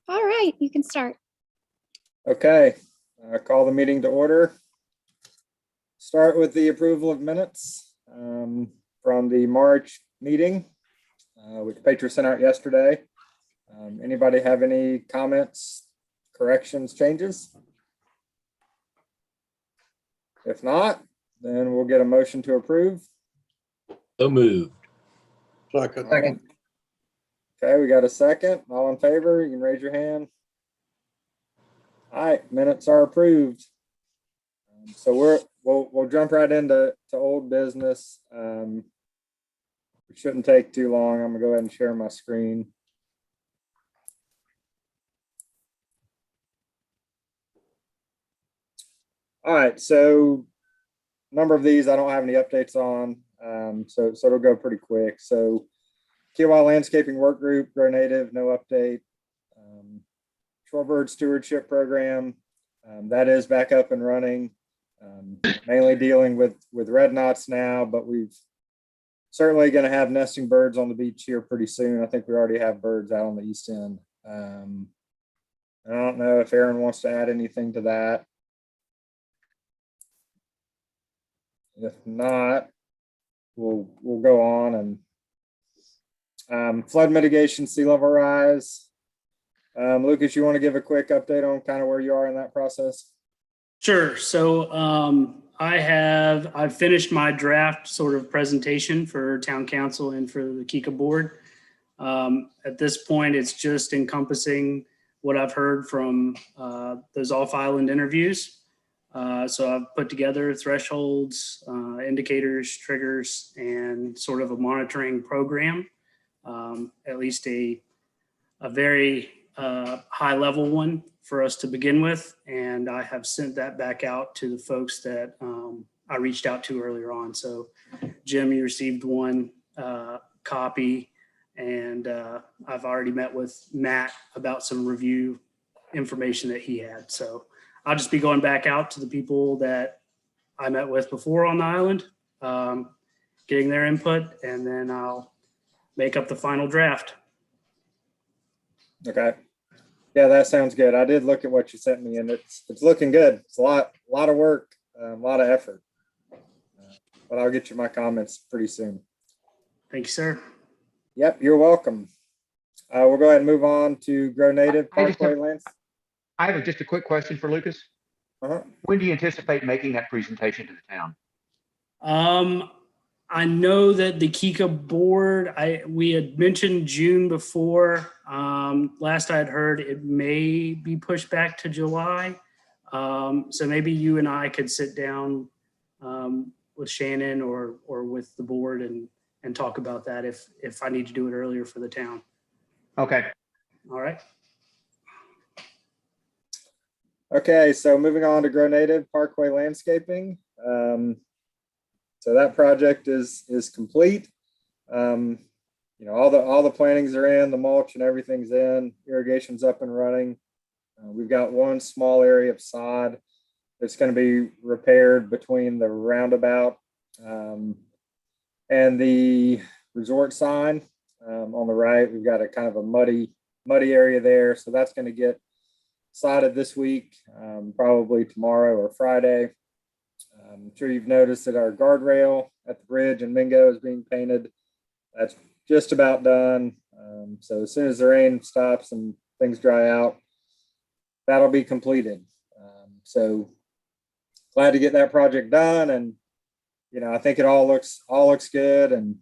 All right, you can start. Okay, call the meeting to order. Start with the approval of minutes from the March meeting, which Petra sent out yesterday. Anybody have any comments, corrections, changes? If not, then we'll get a motion to approve. So moved. Second. Okay, we got a second. All in favor, you can raise your hand. All right, minutes are approved. So we'll jump right into old business. It shouldn't take too long. I'm gonna go ahead and share my screen. All right, so a number of these I don't have any updates on, so it'll go pretty quick. So Kiawah Landscaping Work Group, Grow Native, no update. Shorebird Stewardship Program, that is back up and running. Mainly dealing with red knots now, but we've certainly going to have nesting birds on the beach here pretty soon. I think we already have birds out on the east end. I don't know if Aaron wants to add anything to that. If not, we'll go on and flood mitigation, sea level rise. Lucas, you want to give a quick update on kind of where you are in that process? Sure. So I've finished my draft sort of presentation for town council and for the Kika board. At this point, it's just encompassing what I've heard from those off-island interviews. So I've put together thresholds, indicators, triggers, and sort of a monitoring program, at least a very high level one for us to begin with. And I have sent that back out to the folks that I reached out to earlier on. So Jim, you received one copy, and I've already met with Matt about some review information that he had. So I'll just be going back out to the people that I met with before on the island, getting their input, and then I'll make up the final draft. Okay. Yeah, that sounds good. I did look at what you sent me, and it's looking good. It's a lot of work, a lot of effort. But I'll get you my comments pretty soon. Thank you, sir. Yep, you're welcome. We'll go ahead and move on to Grow Native Parkway Lands. I have just a quick question for Lucas. When do you anticipate making that presentation to the town? I know that the Kika board, we had mentioned June before. Last I had heard, it may be pushed back to July. So maybe you and I could sit down with Shannon or with the board and talk about that if I need to do it earlier for the town. Okay. All right. Okay, so moving on to Grow Native Parkway Landscaping. So that project is complete. You know, all the plantings are in, the mulch and everything's in, irrigation's up and running. We've got one small area of sod that's going to be repaired between the roundabout and the resort sign on the right. We've got a kind of a muddy area there, so that's going to get sodded this week, probably tomorrow or Friday. I'm sure you've noticed that our guardrail at the bridge in Mingo is being painted. That's just about done. So as soon as the rain stops and things dry out, that'll be completed. So glad to get that project done. And, you know, I think it all looks good. And,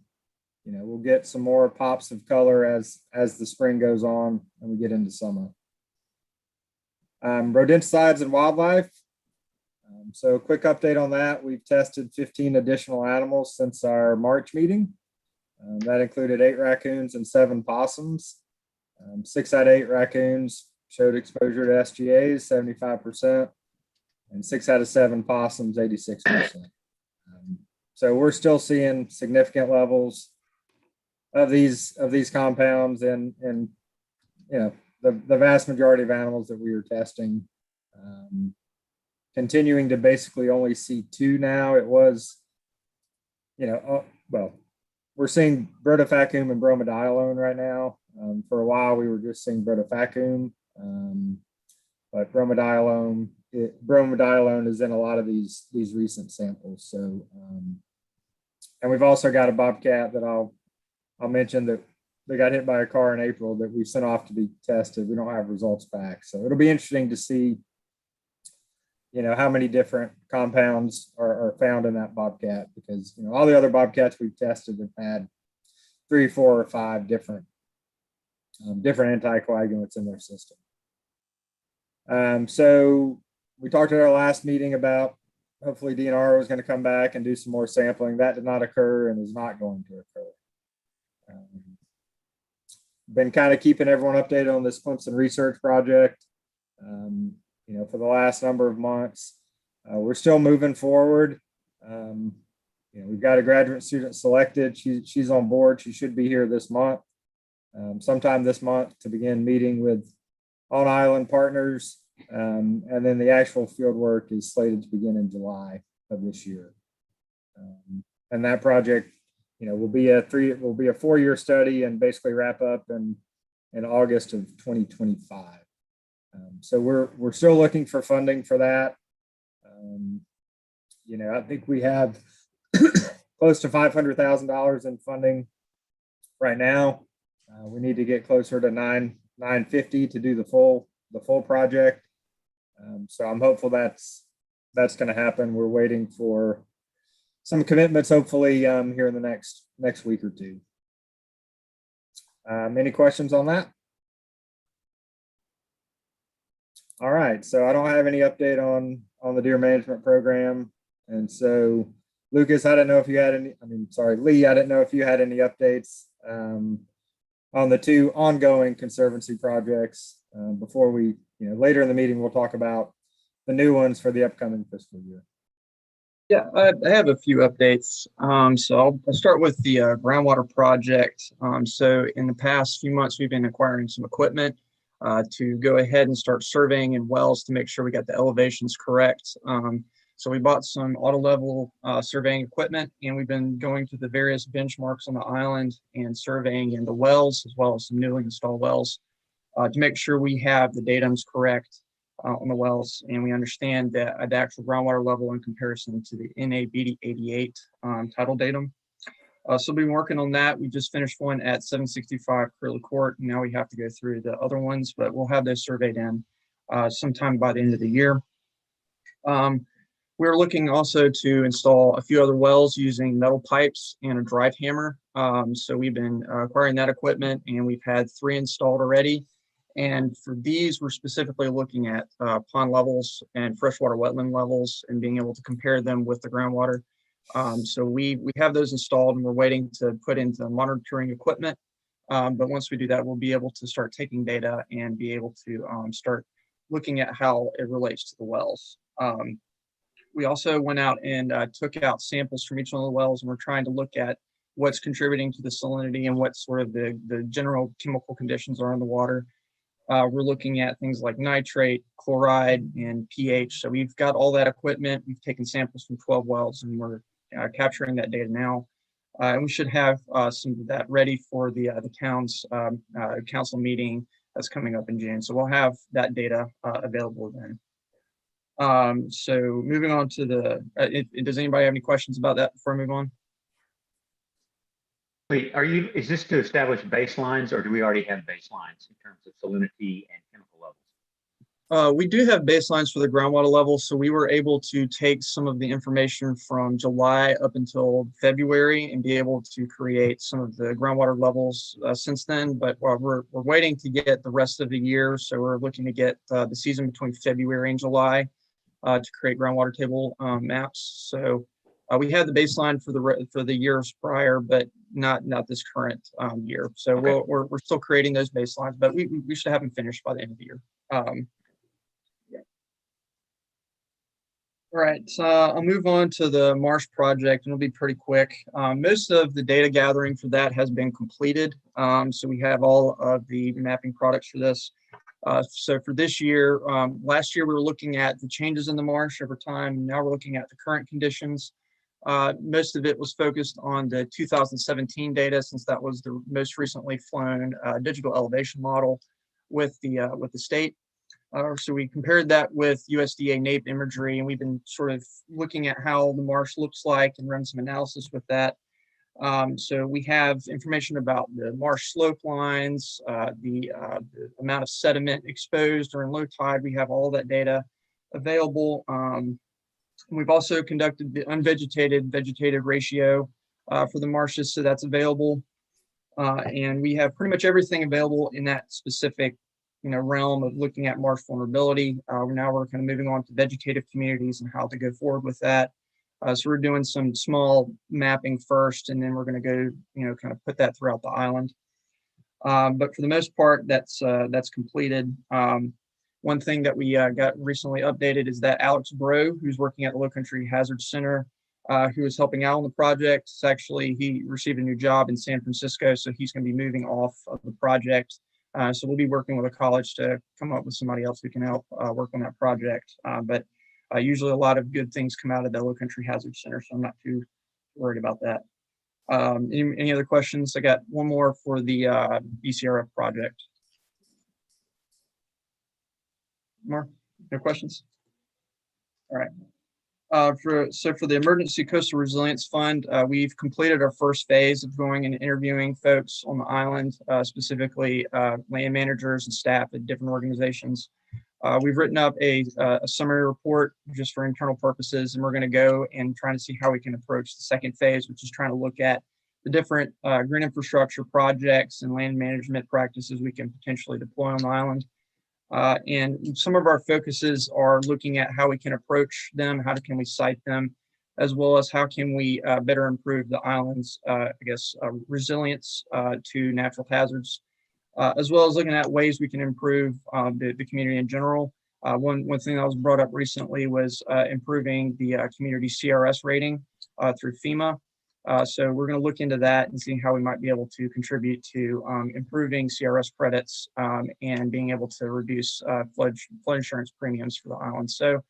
you know, we'll get some more pops of color as the spring goes on and we get into summer. Rodenticides and wildlife. So quick update on that. We've tested 15 additional animals since our March meeting. That included 8 raccoons and 7 possums. 6 out of 8 raccoons showed exposure to SGAs, 75%, and 6 out of 7 possums, 86%. So we're still seeing significant levels of these compounds, and you know, the vast majority of animals that we were testing. Continuing to basically only see 2 now. It was, you know, well, we're seeing Brodifacoum and Bromadiolone right now. For a while, we were just seeing Brodifacoum. But bromadiolone is in a lot of these recent samples. So, and we've also got a bobcat that I'll mention that they got hit by a car in April that we sent off to be tested. We don't have results back. So it'll be interesting to see, how many different compounds are found in that bobcat, because, all the other bobcats we've tested have had 3, 4, or 5 different anticoagulants in their system. So we talked at our last meeting about hopefully DNR was going to come back and do some more sampling. That did not occur and is not going to occur. Been kind of keeping everyone updated on this Clemson research project, for the last number of months. We're still moving forward. We've got a graduate student selected. She's on board. She should be here this month, sometime this month, to begin meeting with on-island partners. And then the actual field work is slated to begin in July of this year. And that project, will be a 4-year study and basically wrap up in August of 2025. So we're still looking for funding for that. I think we have close to $500,000 in funding right now. We need to get closer to $950 to do the full project. So I'm hopeful that's going to happen. We're waiting for some commitments, hopefully here in the next week or two. Any questions on that? All right, so I don't have any update on the deer management program. And so Lucas, I didn't know if you had any, Lee, I didn't know if you had any updates on the 2 ongoing conservancy projects before we, later in the meeting, we'll talk about the new ones for the upcoming fiscal year. Yeah, I have a few updates. So I'll start with the Groundwater Project. So in the past few months, we've been acquiring some equipment to go ahead and start surveying in wells to make sure we got the elevations correct. So we bought some auto level surveying equipment, and we've been going to the various benchmarks on the island and surveying in the wells, as well as some newly installed wells, to make sure we have the datums correct on the wells, and we understand that the actual groundwater level in comparison to the NABD 88 Tidal datum. So we've been working on that. We just finished one at 765 Curly Court. Now we have to go through the other ones, but we'll have those surveyed in sometime by the end of the year. We're looking also to install a few other wells using metal pipes and a drive hammer. So we've been acquiring that equipment, and we've had 3 installed already. And for these, we're specifically looking at pond levels and freshwater wetland levels and being able to compare them with the groundwater. So we have those installed, and we're waiting to put into monitoring equipment. But once we do that, we'll be able to start taking data and be able to start looking at how it relates to the wells. We also went out and took out samples from each one of the wells, and we're trying to look at what's contributing to the salinity and what sort of the general chemical conditions are in the water. We're looking at things like nitrate, chloride, and pH. So we've got all that equipment. We've taken samples from 12 wells, and we're capturing that data now. And we should have some of that ready for the town's council meeting that's coming up in June. So we'll have that data available then. So moving on to does anybody have any questions about that before I move on? Wait, is this to establish baselines, or do we already have baselines in terms of salinity and chemical levels? We do have baselines for the groundwater level. So we were able to take some of the information from July up until February and be able to create some of the groundwater levels since then. But we're waiting to get the rest of the year. So we're looking to get the season between February and July to create groundwater table maps. So we had the baseline for the years prior, but not this current year. So okay. We're still creating those baselines, but we should have them finished by the end of the year. Yeah. All right, I'll move on to the Marsh Project, and it'll be pretty quick. Most of the data gathering for that has been completed. So we have all of the mapping products for this. So for this year, last year we were looking at the changes in the marsh over time. Now we're looking at the current conditions. Most of it was focused on the 2017 data, since that was the most recently flown digital elevation model. with the state. So we compared that with USDA NAEP imagery, and we've been sort of looking at how the marsh looks like and run some analysis with that. So we have information about the marsh slope lines, the amount of sediment exposed during low tide. We have all that data available. We've also conducted the unvegetated vegetated ratio for the marshes, so that's available. And we have pretty much everything available in that specific realm of looking at marsh vulnerability. Now we're kind of moving on to vegetative communities and how to go forward with that. So we're doing some small mapping first, and then we're going to go, kind of put that throughout the island. But for the most part, that's completed. One thing that we got recently updated is that Alex Bro, who's working at the Low Country Hazard Center, who is helping out on the project, he received a new job in San Francisco, so he's going to be moving off of the project. So we'll be working with a college to come up with somebody else who can help work on that project. But usually a lot of good things come out of the Low Country Hazard Center, so I'm not too worried about that. Any other questions? I got one more for the BCRF project. More? No questions? All right. For the Emergency Coastal Resilience Fund, we've completed our first phase of going and interviewing folks on the island, specifically land managers and staff at different organizations. We've written up a summary report just for internal purposes, and we're going to go and try to see how we can approach the second phase, which is trying to look at the different green infrastructure projects and land management practices we can potentially deploy on the island. And some of our focuses are looking at how we can approach them, how can we cite them, as well as how can we better improve the island's, resilience to natural hazards, as well as looking at ways we can improve the community in general. One thing that was brought up recently was improving the community CRS rating through FEMA. So we're going to look into that and see how we might be able to contribute to improving CRS credits and being able to reduce flood insurance premiums for the island. So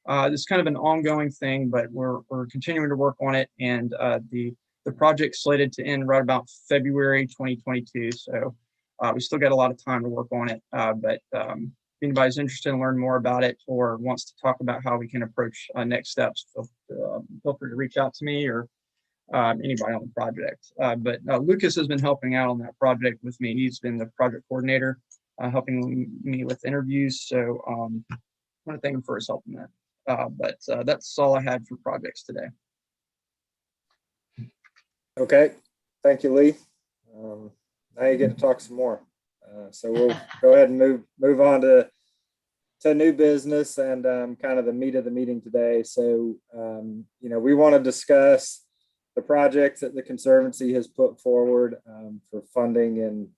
this is kind of an ongoing thing, but we're continuing to work on it. And the project's slated to end right about February 2022. So we still got a lot of time to work on it. But if anybody's interested in learning more about it or wants to talk about how we can approach next steps, feel free to reach out to me or anybody on the project. But Lucas has been helping out on that project with me. He's been the project coordinator, helping me with interviews. So I want to thank him for his help in that. But that's all I had for projects today. Okay, thank you, Lee. Now you get to talk some more. So we'll go ahead and move on to new business and kind of the meat of the meeting today. So, we want to discuss the projects that the Conservancy has put forward for funding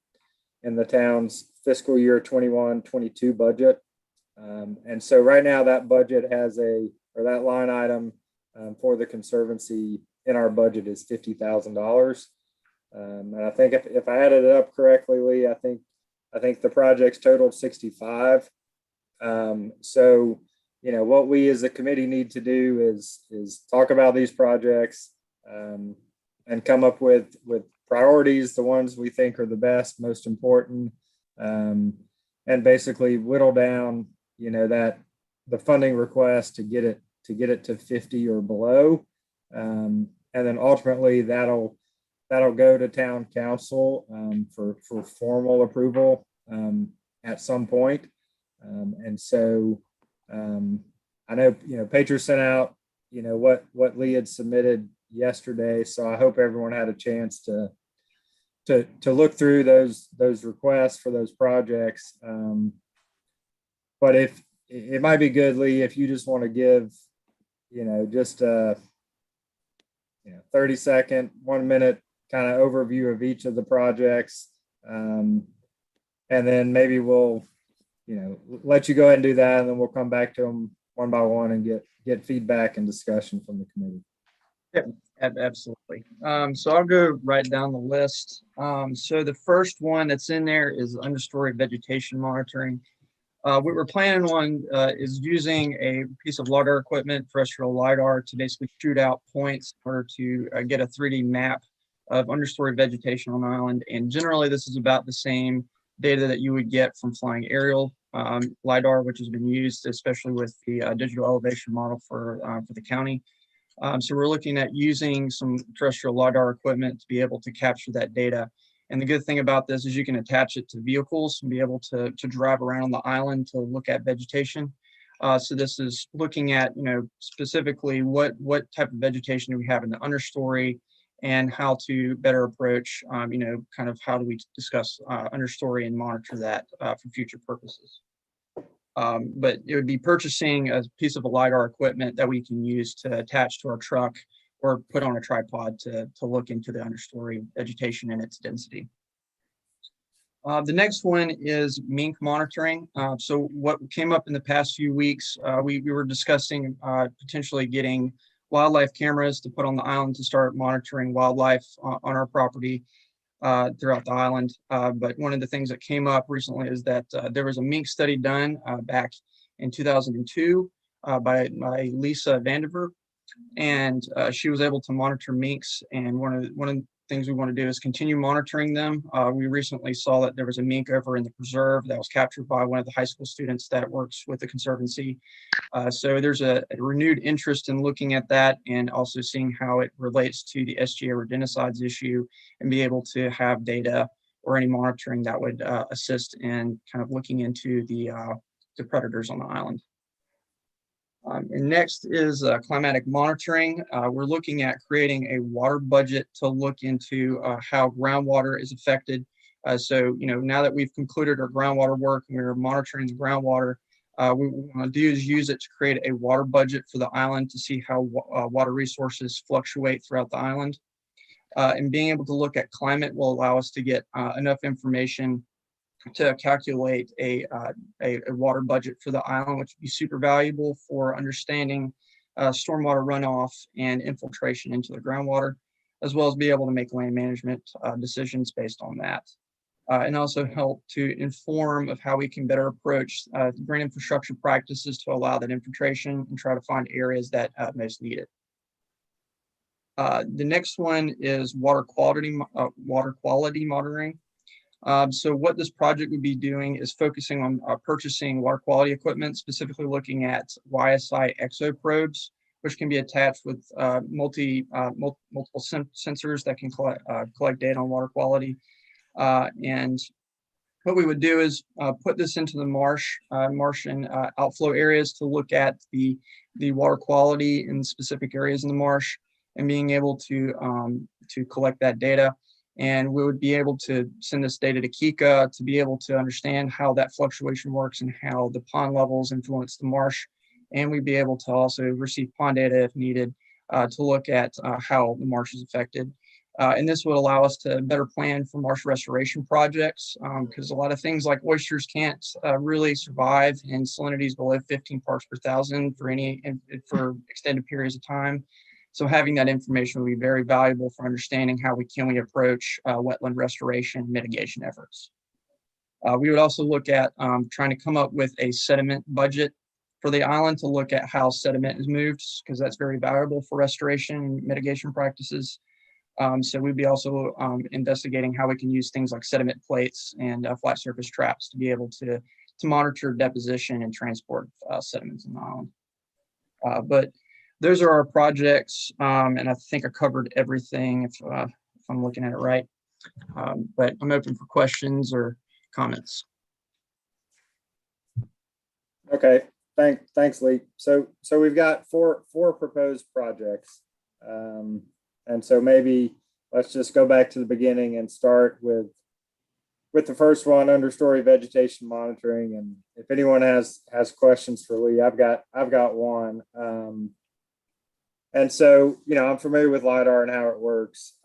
in the town's fiscal year 21-22 budget. And so right now that budget has that line item for the Conservancy in our budget is $50,000. And I think if I added it up correctly, Lee, I think the projects totaled 65. So, what we as a committee need to do is talk about these projects and come up with priorities, the ones we think are the best, most important, and basically whittle down, that the funding request to get it to 50 or below, and then ultimately that'll go to town council for formal approval at some point. And so I know Patriot sent out what Lee had submitted yesterday, so I hope everyone had a chance to look through those requests for those projects. But if it might be good, Lee, if you just want to give just a 30-second, 1 minute kind of overview of each of the projects, and then maybe we'll let you go ahead and do that, and then we'll come back to them one by one and get feedback and discussion from the committee. Yep, absolutely. So I'll go right down the list. So the first one that's in there is understory vegetation monitoring. What we're planning on is using a piece of LiDAR equipment, terrestrial LiDAR, to basically shoot out points in order to get a 3D map of understory vegetation on the island. And generally, this is about the same data that you would get from flying aerial LiDAR, which has been used especially with the digital elevation model for the county. So we're looking at using some terrestrial LiDAR equipment to be able to capture that data. And the good thing about this is you can attach it to vehicles and be able to drive around the island to look at vegetation. So this is looking at, specifically what type of vegetation do we have in the understory and how to better approach, kind of how do we discuss understory and monitor that for future purposes. But it would be purchasing a piece of a LiDAR equipment that we can use to attach to our truck or put on a tripod to look into the understory vegetation and its density. The next one is Mink Monitoring. So what came up in the past few weeks, we were discussing potentially getting wildlife cameras to put on the island to start monitoring wildlife on our property throughout the island. But one of the things that came up recently is that there was a mink study done back in 2002 by Lisa Vandiver, and she was able to monitor minks. And one of the things we want to do is continue monitoring them. We recently saw that there was a mink over in the preserve that was captured by one of the high school students that works with the Conservancy. So there's a renewed interest in looking at that and also seeing how it relates to the SGA rodenticides issue and be able to have data or any monitoring that would assist in kind of looking into the predators on the island. And next is climatic monitoring. We're looking at creating a water budget to look into how groundwater is affected. So, now that we've concluded our groundwater work and we're monitoring the groundwater, what we want to do is use it to create a water budget for the island to see how water resources fluctuate throughout the island. And being able to look at climate will allow us to get enough information to calculate a water budget for the island, which would be super valuable for understanding stormwater runoff and infiltration into the groundwater, as well as be able to make land management decisions based on that. And also help to inform of how we can better approach green infrastructure practices to allow that infiltration and try to find areas that most need it. The next one is water quality monitoring. So what this project would be doing is focusing on purchasing water quality equipment, specifically looking at YSI exo probes, which can be attached with multiple sensors that can collect data on water quality. And what we would do is put this into the marsh and outflow areas to look at the water quality in specific areas in the marsh and being able to collect that data. And we would be able to send this data to Kika to be able to understand how that fluctuation works and how the pond levels influence the marsh. And we'd be able to also receive pond data if needed to look at how the marsh is affected. And this would allow us to better plan for marsh restoration projects because a lot of things like oysters can't really survive in salinities below 15 parts per thousand for extended periods of time. So having that information will be very valuable for understanding how we approach wetland restoration mitigation efforts. We would also look at trying to come up with a sediment budget for the island to look at how sediment is moved, because that's very valuable for restoration and mitigation practices. So we'd be also investigating how we can use things like sediment plates and flat surface traps to be able to monitor deposition and transport sediments on the island. But those are our projects, and I think I covered everything if I'm looking at it right. But I'm open for questions or comments. Okay, thanks, Lee. So we've got four proposed projects, and so maybe let's just go back to the beginning and start with the first one, understory vegetation monitoring. And if anyone has questions for Lee, I've got one. And so, I'm familiar with LiDAR and how it works.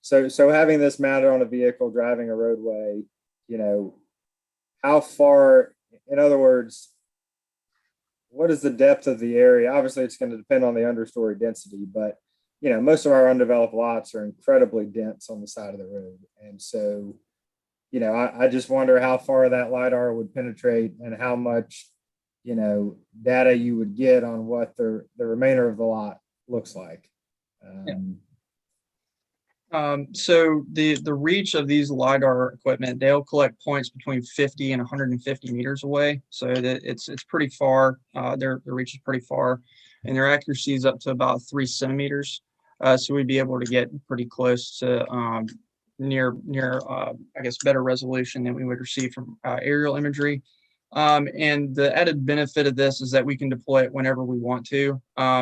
So having this mounted on a vehicle driving a roadway, how far, in other words, what is the depth of the area? Obviously, it's going to depend on the understory density, but, most of our undeveloped lots are incredibly dense on the side of the road. And so, I just wonder how far that LiDAR would penetrate and how much data you would get on what the remainder of the lot looks like. So the reach of these LiDAR equipment, they'll collect points between 50 and 150 meters away. So that it's pretty far. Their reach is pretty far, and their accuracy is up to about 3 centimeters. So we'd be able to get pretty close to near I guess better resolution than we would receive from aerial imagery. And the added benefit of this is that we can deploy it whenever we want to.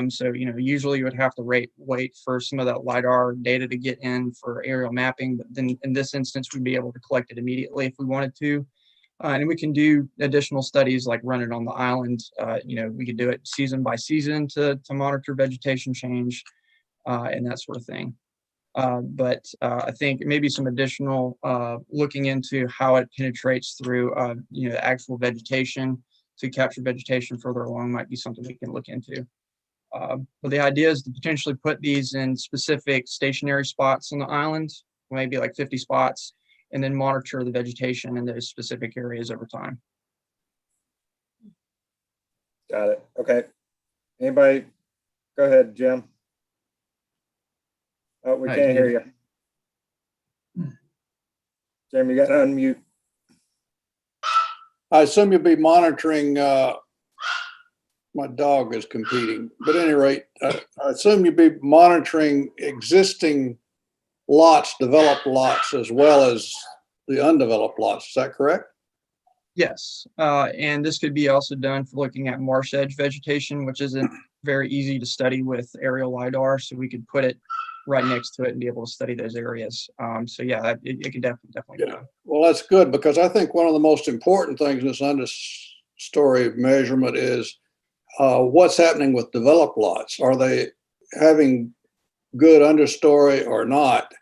So, usually you would have to wait for some of that LiDAR data to get in for aerial mapping, but then in this instance, we'd be able to collect it immediately if we wanted to. And we can do additional studies like run it on the island. We could do it season by season to monitor vegetation change and that sort of thing. But I think maybe some additional looking into how it penetrates through, actual vegetation to capture vegetation further along might be something we can look into. But the idea is to potentially put these in specific stationary spots on the island, maybe like 50 spots, and then monitor the vegetation in those specific areas over time. Got it. Okay. Anybody? Go ahead, Jim. Oh, we can't hear you. Jim, you got to unmute. I assume you'll be monitoring, my dog is competing, but at any rate, I assume you'll be monitoring existing lots, developed lots, as well as the undeveloped lots. Is that correct? Yes, and this could be also done for looking at marsh edge vegetation, which isn't very easy to study with aerial LiDAR, so we could put it right next to it and be able to study those areas. So yeah, it could definitely be done. Well, that's good, because I think one of the most important things in this understory measurement is what's happening with developed lots. Are they having good understory or not?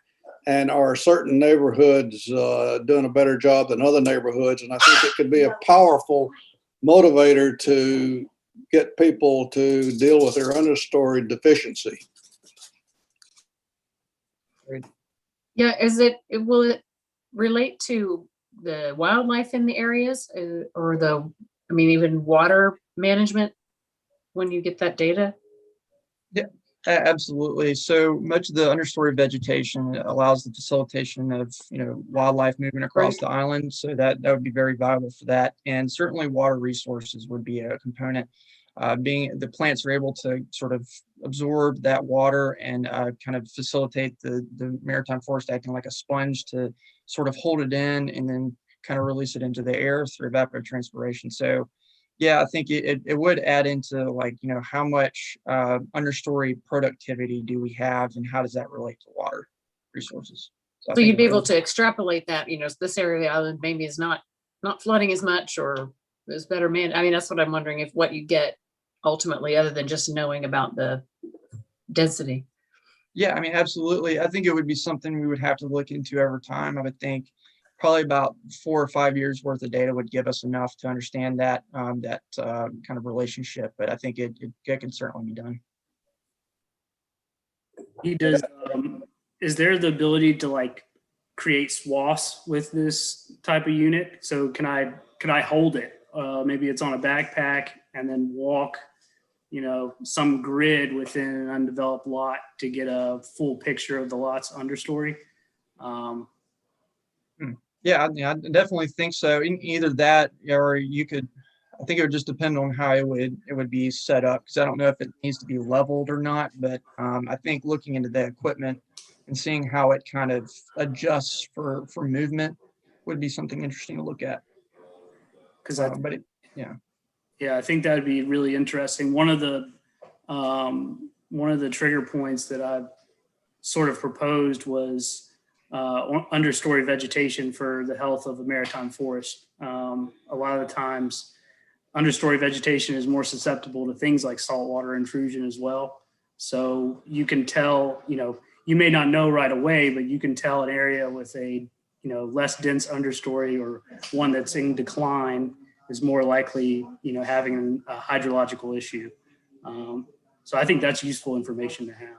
And are certain neighborhoods doing a better job than other neighborhoods? And I think it could be a powerful motivator to get people to deal with their understory deficiency. Yeah, will it relate to the wildlife in the areas or even water management when you get that data? Yeah, absolutely. So much of the understory vegetation allows the facilitation of, wildlife movement across the island. So that would be very valuable for that. And certainly water resources would be a component. Being the plants are able to sort of absorb that water and kind of facilitate the maritime forest acting like a sponge to sort of hold it in and then kind of release it into the air through evapotranspiration. So yeah, I think it would add into how much understory productivity do we have and how does that relate to water resources? So you'd be able to extrapolate that, this area of the island maybe is not flooding as much or is better that's what I'm wondering, if what you get ultimately, other than just knowing about the density. Yeah, absolutely. I think it would be something we would have to look into over time. I would think probably about 4 or 5 years worth of data would give us enough to understand that kind of relationship. But I think it can certainly be done. Is there the ability to create swaths with this type of unit? So can I hold it? Maybe it's on a backpack and then walk, some grid within an undeveloped lot to get a full picture of the lot's understory. Yeah, I definitely think so. Either that, or you could. I think it would just depend on how it would be set up, because I don't know if it needs to be leveled or not. But I think looking into the equipment and seeing how it kind of adjusts for movement would be something interesting to look at. Yeah, I think that would be really interesting. One of the trigger points that I've sort of proposed was understory vegetation for the health of a maritime forest. A lot of the times, understory vegetation is more susceptible to things like saltwater intrusion as well. So you can tell, you may not know right away, but you can tell an area with a less dense understory or one that's in decline is more likely, having a hydrological issue. So I think that's useful information to have.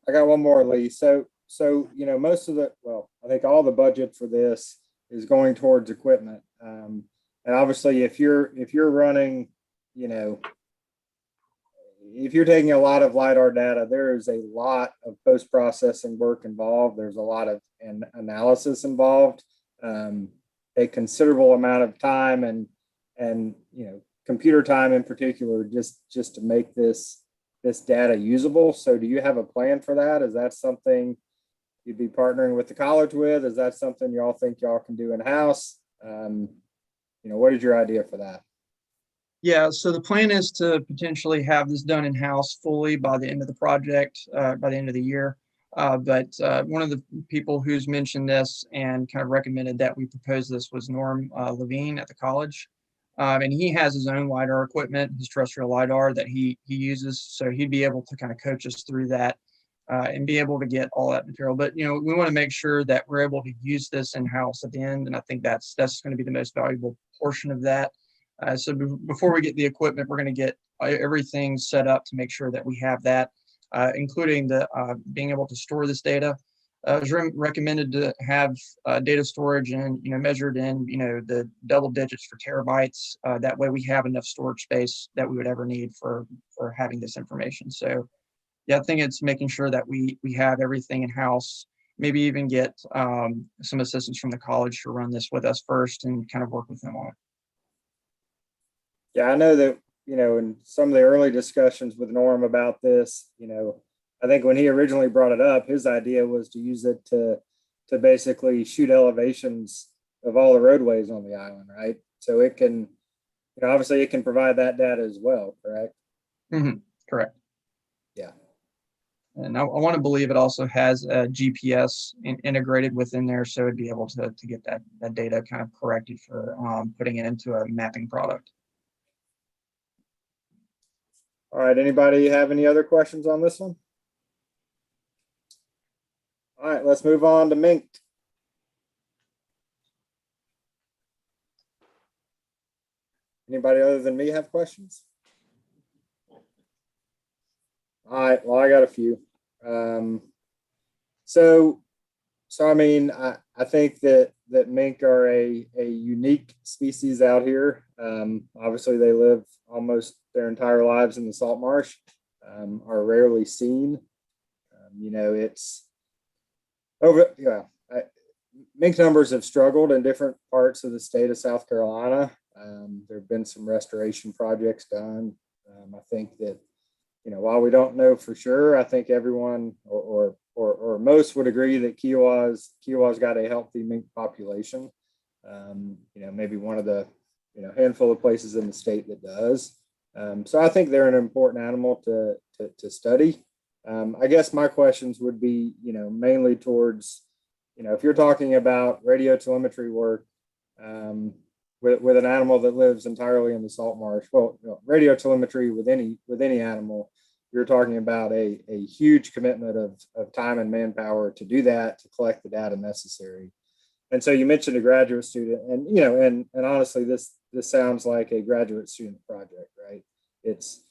I got one more, Lee. So most of I think all the budget for this is going towards equipment. And obviously if you're running, if you're taking a lot of LiDAR data, there is a lot of post-processing work involved. There's a lot of analysis involved, a considerable amount of time and computer time in particular, just to make this data usable. So do you have a plan for that? Is that something you'd be partnering with the college with? Is that something y'all think y'all can do in-house? What is your idea for that? Yeah, so the plan is to potentially have this done in-house fully by the end of the project, by the end of the year. But one of the people who's mentioned this and kind of recommended that we propose this was Norm Levine at the college. And he has his own LiDAR equipment, his terrestrial LiDAR that he uses. So he'd be able to kind of coach us through that and be able to get all that material. But, we want to make sure that we're able to use this in-house at the end. And I think that's going to be the most valuable portion of that. So before we get the equipment, we're going to get everything set up to make sure that we have that, including the being able to store this data. It was recommended to have data storage and measured in the double digits for terabytes. That way we have enough storage space that we would ever need for having this information. So yeah, I think it's making sure that we have everything in house. Maybe even get some assistance from the college to run this with us first and kind of work with them on it. Yeah, I know that, in some of the early discussions with Norm about this, I think when he originally brought it up, his idea was to use it to basically shoot elevations of all the roadways on the island, right? So it can, obviously it can provide that data as well, correct? Mm-hmm. Correct. Yeah. And I want to believe it also has a GPS integrated within there, so it'd be able to get that data kind of corrected for putting it into a mapping product. All right, anybody have any other questions on this one? All right, let's move on to Mink. Anybody other than me have questions? All right, well, I got a few. So I mean, I think that mink are a unique species out here. Obviously, they live almost their entire lives in the salt marsh, are rarely seen. It's over. Yeah, mink numbers have struggled in different parts of the state of South Carolina. There have been some restoration projects done. I think that, while we don't know for sure, I think everyone or most would agree that Kiowa's got a healthy mink population. Maybe one of the handful of places in the state that does. So I think they're an important animal to study. I guess my questions would be, mainly towards, if you're talking about radio telemetry work with an animal that lives entirely in the salt marsh. Well, radio telemetry with any animal, you're talking about a huge commitment of time and manpower to do that, to collect the data necessary. And so you mentioned a graduate student, and and honestly, this sounds like a graduate student project, right? It's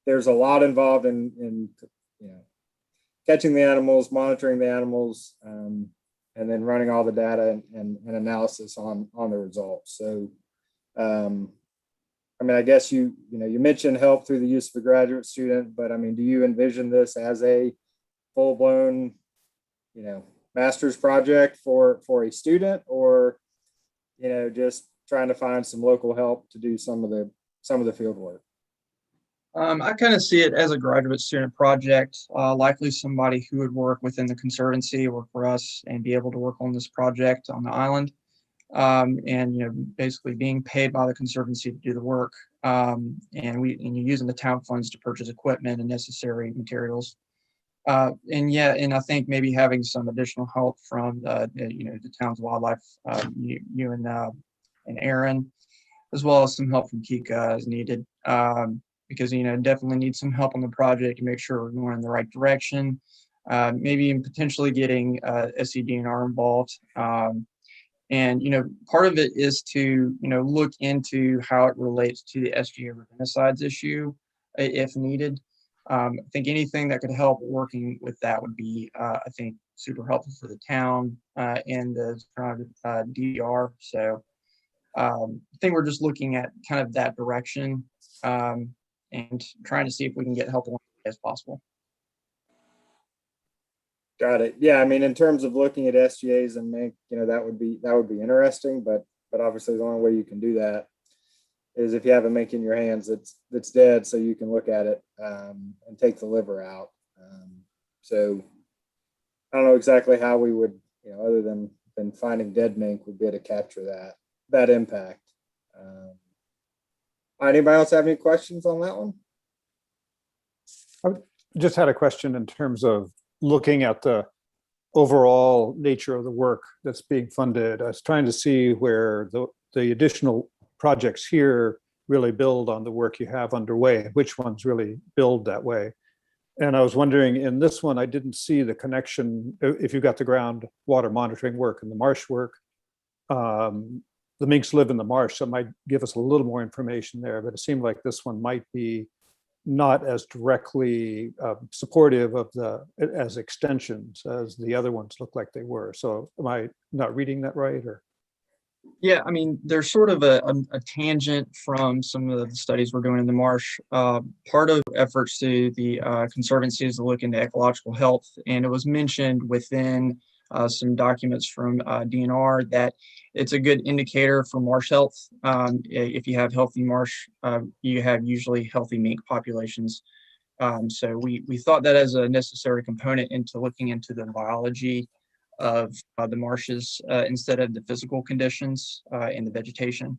there's a lot involved in catching the animals, monitoring the animals, and then running all the data and analysis on the results. So, I mean, I guess you mentioned help through the use of a graduate student, but I mean, do you envision this as a full-blown, master's project for a student, or just trying to find some local help to do some of the field work? I kind of see it as a graduate student project, likely somebody who would work within the conservancy, work for us, and be able to work on this project on the island. And basically being paid by the conservancy to do the work, and you're using the town funds to purchase equipment and necessary materials. And I think maybe having some additional help from the town's wildlife, you and Aaron, as well as some help from Kika as needed. Because definitely need some help on the project to make sure we're going in the right direction. Maybe even potentially getting SCDNR involved. And part of it is to look into how it relates to the SGA rodenticides issue, if needed. I think anything that could help working with that would be, I think, super helpful for the town and the DDR. So I think we're just looking at kind of that direction and trying to see if we can get help along as possible. Got it. Yeah, I mean, in terms of looking at SGAs and Mink, that would be interesting, but obviously the only way you can do that is if you have a Mink in your hands that's dead, so you can look at it and take the liver out. So I don't know exactly how we would, other than finding dead Mink, would be able to capture that impact. Anybody else have any questions on that one? I just had a question in terms of looking at the overall nature of the work that's being funded. I was trying to see where the additional projects here really build on the work you have underway, which ones really build that way. And I was wondering, in this one, I didn't see the connection. If you've got the groundwater monitoring work and the marsh work, the minks live in the marsh, so it might give us a little more information there, but it seemed like this one might be not as directly supportive of as extensions as the other ones look like they were. So am I not reading that right? Or Yeah, I mean, there's sort of a tangent from some of the studies we're doing in the marsh. Part of efforts to the Conservancy is to look into ecological health, and it was mentioned within some documents from DNR that it's a good indicator for marsh health. If you have healthy marsh, you have usually healthy mink populations. So we thought that as a necessary component into looking into the biology of the marshes instead of the physical conditions and the vegetation.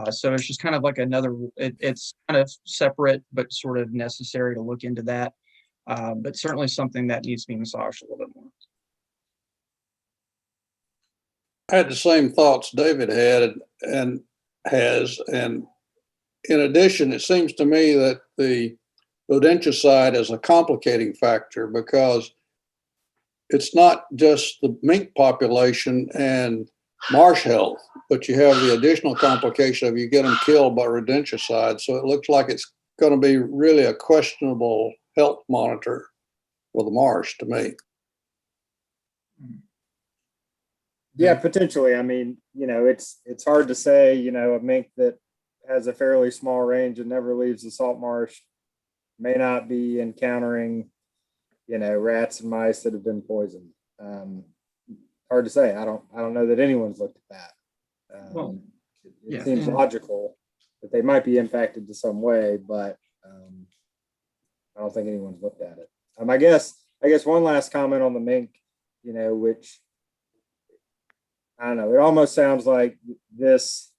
So it's just kind of like it's kind of separate, but sort of necessary to look into that. But certainly something that needs to be massaged a little bit more. I had the same thoughts David had and has. And in addition, it seems to me that the rodenticide is a complicating factor because it's not just the mink population and marsh health, but you have the additional complication of you get them killed by rodenticide. So it looks like it's going to be really a questionable health monitor for the marsh to me. Yeah, potentially. I mean, it's hard to say, a mink that has a fairly small range and never leaves the salt marsh may not be encountering, rats and mice that have been poisoned. Hard to say. I don't know that anyone's looked at that. It seems logical that they might be impacted to some way, but I don't think anyone's looked at it. I guess one last comment on the mink, which I don't know. It almost sounds like this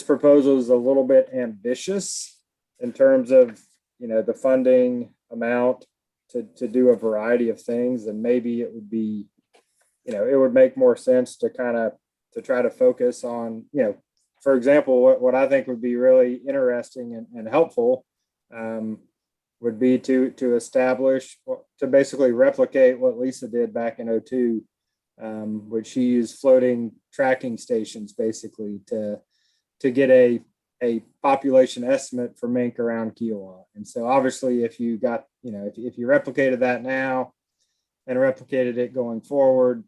proposal is a little bit ambitious in terms of, the funding amount to do a variety of things. And maybe it would be, it would make more sense to try to focus on, for example, what I think would be really interesting and helpful would be to establish, to basically replicate what Lisa did back in 2002. Which she used floating tracking stations basically to get a population estimate for mink around Kiowa. And so obviously if you got, if you replicated that now and replicated it going forward,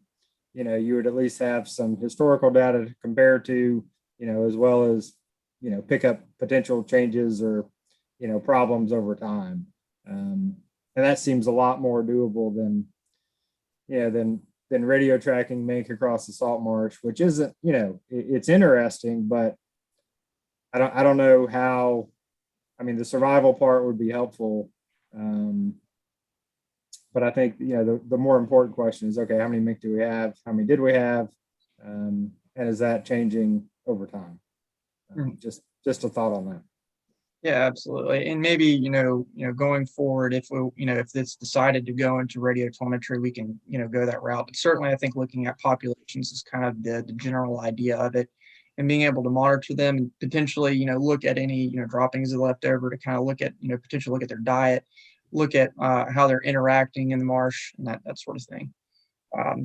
you would at least have some historical data to compare to, as well as, pick up potential changes or, problems over time. And that seems a lot more doable than radio tracking mink across the salt marsh, which isn't, it's interesting, but I don't know how. I mean, the survival part would be helpful, but I think the more important question is, okay, how many mink do we have? How many did we have? And is that changing over time? Just a thought on that. Yeah, absolutely. And maybe, going forward, if it's decided to go into radio telemetry, we can, go that route. But certainly I think looking at populations is kind of the general idea of it, and being able to monitor them and potentially, look at any, droppings that are left over to kind of look at, potentially look at their diet, look at how they're interacting in the marsh and that sort of thing.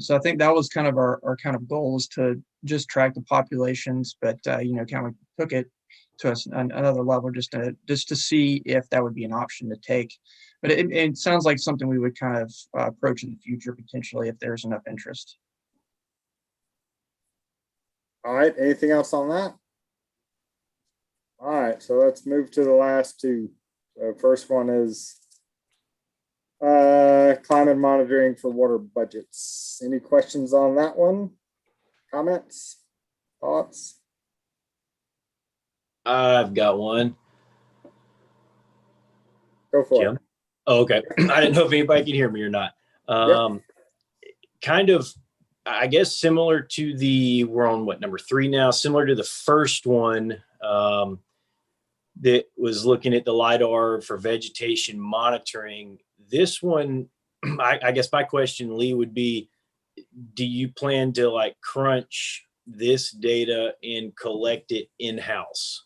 So I think that was kind of our kind of goal, is to just track the populations, but, kind of took it to us another level just to see if that would be an option to take. But it sounds like something we would kind of approach in the future potentially if there's enough interest. All right, anything else on that? All right, so let's move to the last two. So first one is climate monitoring for water budgets. Any questions on that one? Comments? Thoughts? I've got one. Go for Jim? it. Oh, okay. I didn't know if anybody could hear me or not. Kind of, I guess, similar to we're on what, number 3 now, similar to the first one that was looking at the LiDAR for vegetation monitoring. This one, I guess my question, Lee, would be, do you plan to like crunch this data and collect it in-house?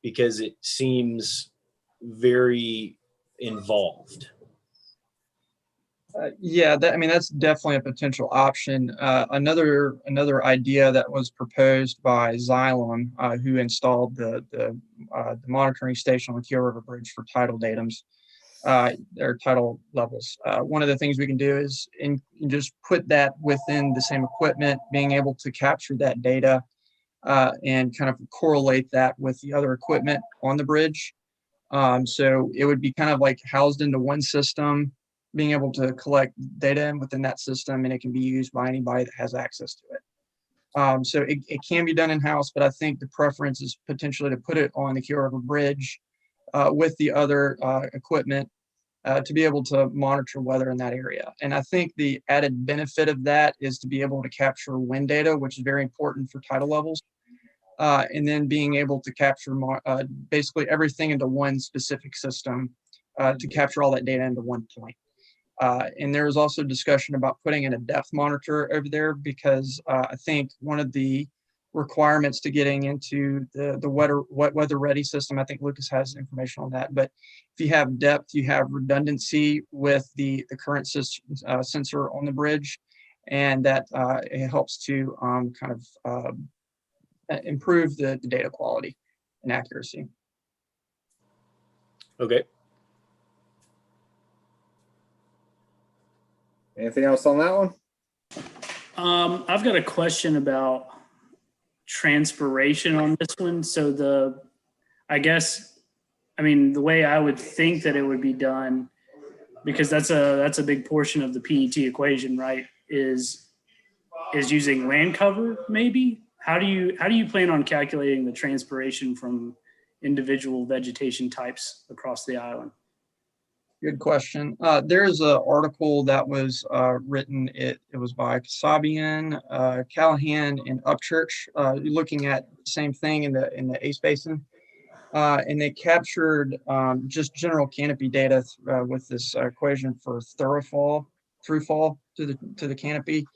Because it seems very involved. Yeah, I mean, that's definitely a potential option. Another idea that was proposed by Xylem, who installed the monitoring station on the Keel River Bridge for tidal datums, or tidal levels. One of the things we can do is just put that within the same equipment, being able to capture that data and kind of correlate that with the other equipment on the bridge. So it would be kind of like housed into one system, being able to collect data within that system, and it can be used by anybody that has access to it. So it can be done in-house, but I think the preference is potentially to put it on the Keel River Bridge with the other equipment to be able to monitor weather in that area. And I think the added benefit of that is to be able to capture wind data, which is very important for tidal levels. And then being able to capture basically everything into one specific system to capture all that data into one point. And there was also discussion about putting in a depth monitor over there, because I think one of the requirements to getting into the wet weather ready system, I think Lucas has information on that, but if you have depth, you have redundancy with the current sensor on the bridge, and that it helps to kind of improve the data quality and accuracy. Okay. Anything else on that one? I've got a question about transpiration on this one. So I guess, I mean, the way I would think that it would be done, because that's a big portion of the PET equation, right? Is using land cover, maybe? How do you plan on calculating the transpiration from individual vegetation types across the island? Good question. There's an article that was written. It was by Kasabian, Callahan, and Upchurch, looking at the same thing in the Ace Basin, and they captured just general canopy data with this equation for throughfall to the canopy,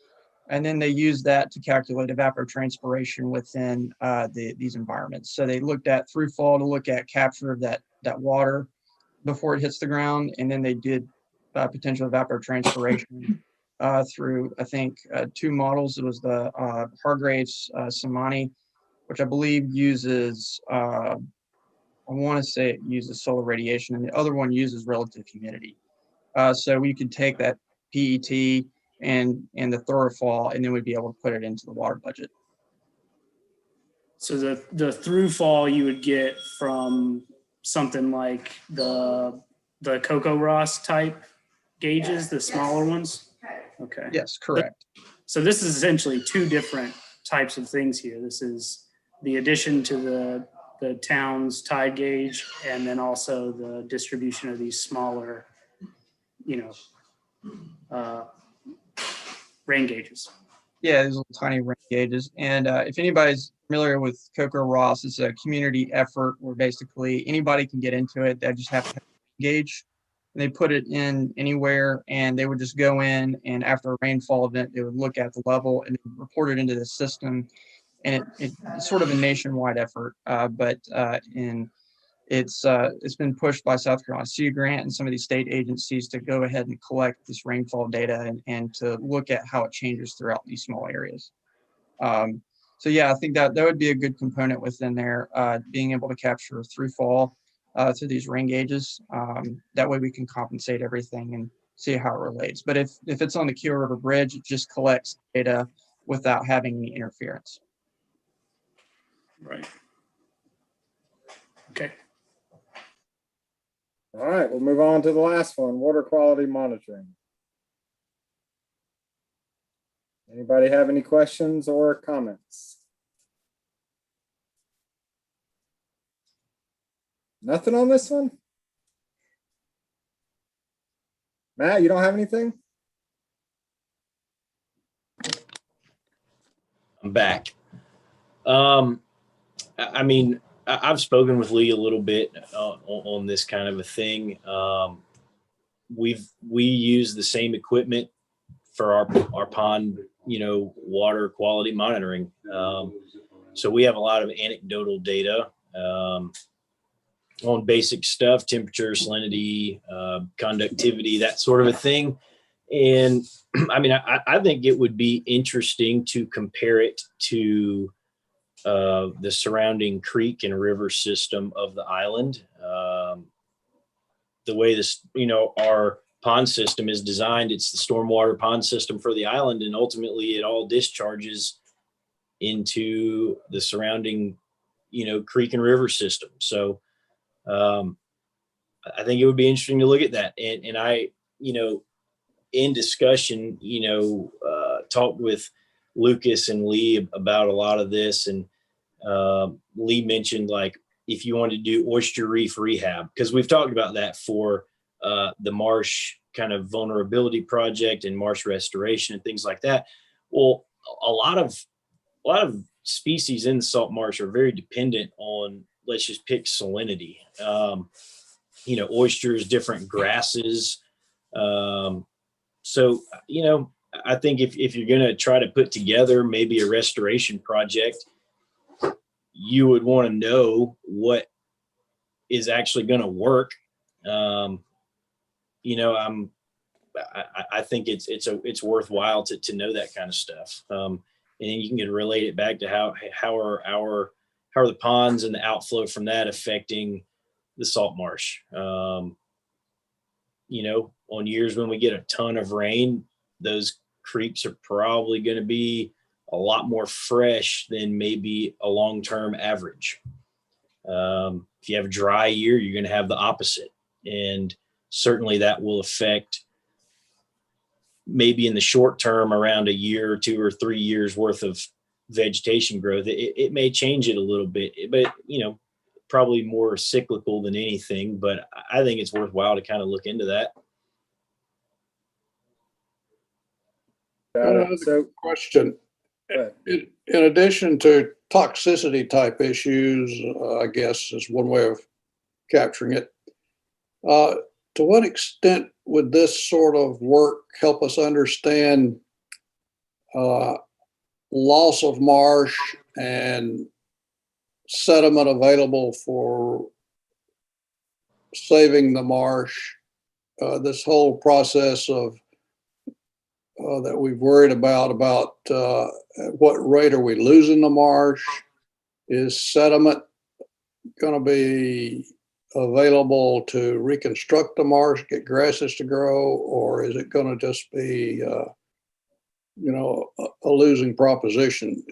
and then they used that to calculate evapotranspiration within these environments. So they looked at throughfall to look at capture of that water before it hits the ground, and then they did potential evapotranspiration through, I think, 2 models. It was the Hargraves Samani, which I believe uses, I want to say it uses solar radiation, and the other one uses relative humidity. So we could take that PET and the throughfall, and then we'd be able to put it into the water budget. So the throughfall you would get from something like the Cocoa Ross type gauges, the smaller ones? Okay. Yes, correct. So this is essentially 2 different types of things here. This is the addition to the town's tide gauge, and then also the distribution of these smaller, rain gauges. Yeah, these little tiny rain gauges. And if anybody's familiar with Cocoa Ross, it's a community effort where basically anybody can get into it. They just have to have a gauge. And they put it in anywhere, and they would just go in, and after a rainfall event, they would look at the level and report it into the system. And it's sort of a nationwide effort, but it's been pushed by South Carolina Sea Grant and some of these state agencies to go ahead and collect this rainfall data and to look at how it changes throughout these small areas. So yeah, I think that would be a good component within there, being able to capture through fall through these rain gauges. That way we can compensate everything and see how it relates. But if it's on the Keel River Bridge, it just collects data without having any interference. Right. Okay. All right, we'll move on to the last one, water quality monitoring. Anybody have any questions or comments? Nothing on this one? Matt, you don't have anything? I'm back. I mean, I've spoken with Lee a little bit on this kind of a thing. We use the same equipment for our pond, water quality monitoring. So we have a lot of anecdotal data on basic stuff, temperature, salinity, conductivity, that sort of a thing. And I mean, I think it would be interesting to compare it to the surrounding creek and river system of the island. The way this, our pond system is designed, it's the stormwater pond system for the island, and ultimately it all discharges into the surrounding, creek and river system. So I think it would be interesting to look at that. And I, in discussion, talked with Lucas and Lee about a lot of this. And Lee mentioned, like, if you wanted to do oyster reef rehab, because we've talked about that for the Marsh kind of vulnerability project and Marsh restoration and things like that. Well, a lot of species in the salt marsh are very dependent on, let's just pick salinity. Oysters, different grasses. So, I think if you're going to try to put together maybe a restoration project, you would want to know what is actually going to work. I think it's worthwhile to know that kind of stuff. And you can relate it back to how are the ponds and the outflow from that affecting the salt marsh. On years when we get a ton of rain, those creeks are probably going to be a lot more fresh than maybe a long-term average. If you have a dry year, you're going to have the opposite. And certainly that will affect, maybe in the short term, around a year or 2 or 3 years worth of vegetation growth. It may change it a little bit, but, probably more cyclical than anything. But I think it's worthwhile to kind of look into that. So, question. In addition to toxicity type issues, I guess is one way of capturing it. To what extent would this sort of work help us understand loss of marsh and sediment available for saving the marsh? This whole process of that we've worried about at what rate are we losing the marsh? Is sediment going to be available to reconstruct the marsh, get grasses to grow, or is it going to just be, a losing proposition?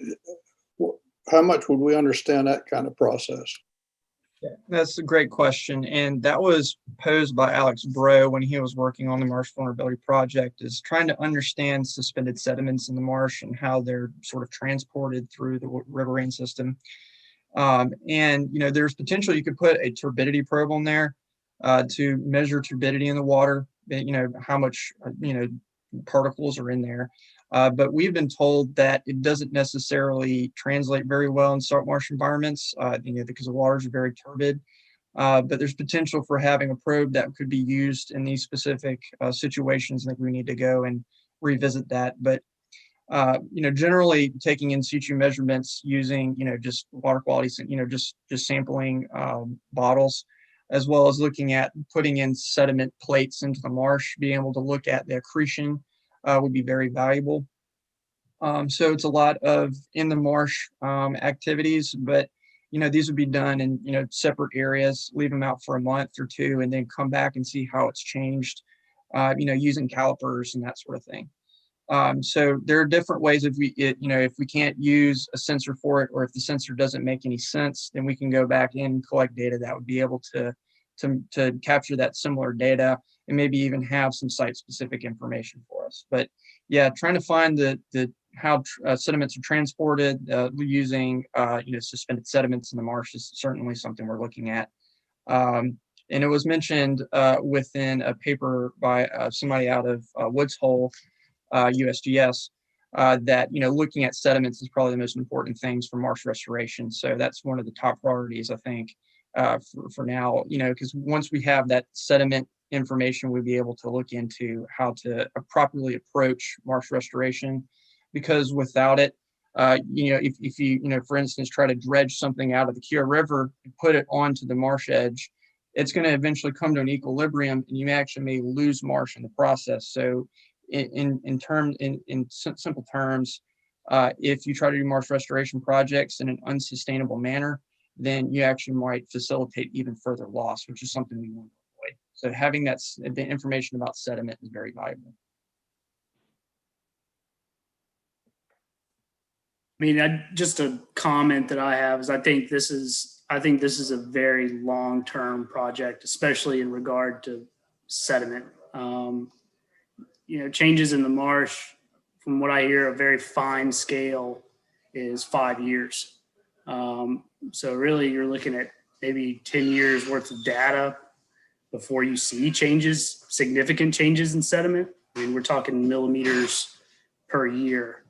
How much would we understand that kind of process? Yeah, that's a great question. And that was posed by Alex Bro when he was working on the Marsh Vulnerability Project, is trying to understand suspended sediments in the marsh and how they're sort of transported through the riverine system. There's potential you could put a turbidity probe on there to measure turbidity in the water, how much, particles are in there. But we've been told that it doesn't necessarily translate very well in salt marsh environments, because the waters are very turbid. But there's potential for having a probe that could be used in these specific situations. I think we need to go and revisit that. But generally taking in situ measurements using, just water quality, just sampling bottles, as well as looking at putting in sediment plates into the marsh, being able to look at the accretion would be very valuable. So it's a lot of in the marsh activities, but these would be done in separate areas, leave them out for a month or two, and then come back and see how it's changed, using calipers and that sort of thing. So there are different ways if if we can't use a sensor for it, or if the sensor doesn't make any sense, then we can go back and collect data that would be able to capture that similar data and maybe even have some site specific information for us. But yeah, trying to find how sediments are transported using suspended sediments in the marsh is certainly something we're looking at. And it was mentioned within a paper by somebody out of Woods Hole, USGS, that looking at sediments is probably the most important things for marsh restoration. So that's one of the top priorities, I think, for now. Because once we have that sediment information, we'll be able to look into how to properly approach marsh restoration. Because without it, if you for instance, try to dredge something out of the Kio River and put it onto the marsh edge, it's going to eventually come to an equilibrium, and you actually may lose marsh in the process. So in simple terms, if you try to do marsh restoration projects in an unsustainable manner, then you actually might facilitate even further loss, which is something we want to avoid. So having the information about sediment is very valuable. I mean, just a comment that I have is I think this is a very long-term project, especially in regard to sediment. Changes in the marsh, from what I hear, a very fine scale is 5 years. So really you're looking at maybe 10 years worth of data before you see significant changes in sediment. I mean, we're talking millimeters per year,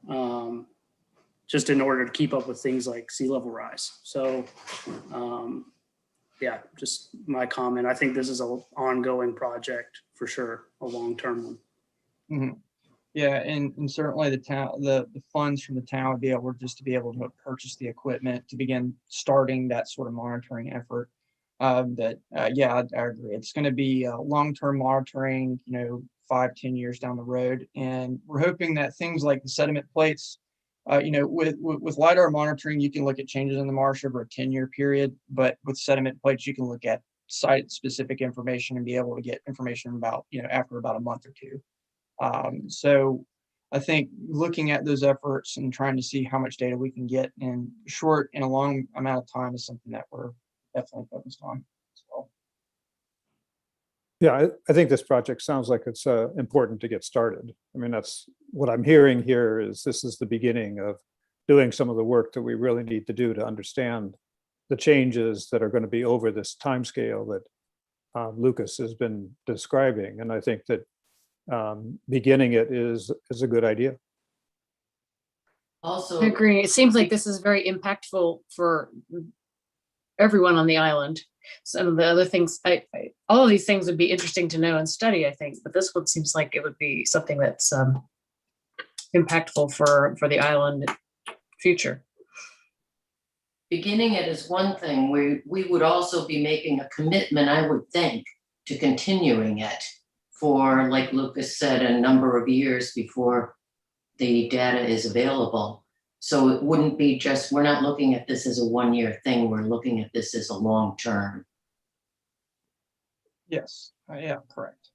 just in order to keep up with things like sea level rise. So yeah, just my comment. I think this is an ongoing project for sure, a long-term one. Mm-hmm. Yeah, and certainly the funds from the town would be able to be able to purchase the equipment to begin starting that sort of monitoring effort. Yeah, I agree. It's going to be long-term monitoring, 5-10 years down the road, and we're hoping that things like the sediment plates, with LiDAR monitoring, you can look at changes in the marsh over a 10-year period, but with sediment plates, you can look at site-specific information and be able to get information about, after about a month or two. So I think looking at those efforts and trying to see how much data we can get in short and a long amount of time is something that we're definitely focused on as well. Yeah, I think this project sounds like it's important to get started. I mean, that's what I'm hearing here is this is the beginning of doing some of the work that we really need to do to understand the changes that are going to be over this timescale that Lucas has been describing. And I think that beginning it is a good idea. Also, I agree. It seems like this is very impactful for everyone on the island. Some of the other things, all of these things would be interesting to know and study, I think, but this one seems like it would be something that's impactful for the island future. Beginning it is one thing. We would also be making a commitment, I would think, to continuing it for, like Lucas said, a number of years before the data is available. So it wouldn't be just, we're not looking at this as a one-year thing. We're looking at this as a long-term. Yes, yeah, correct.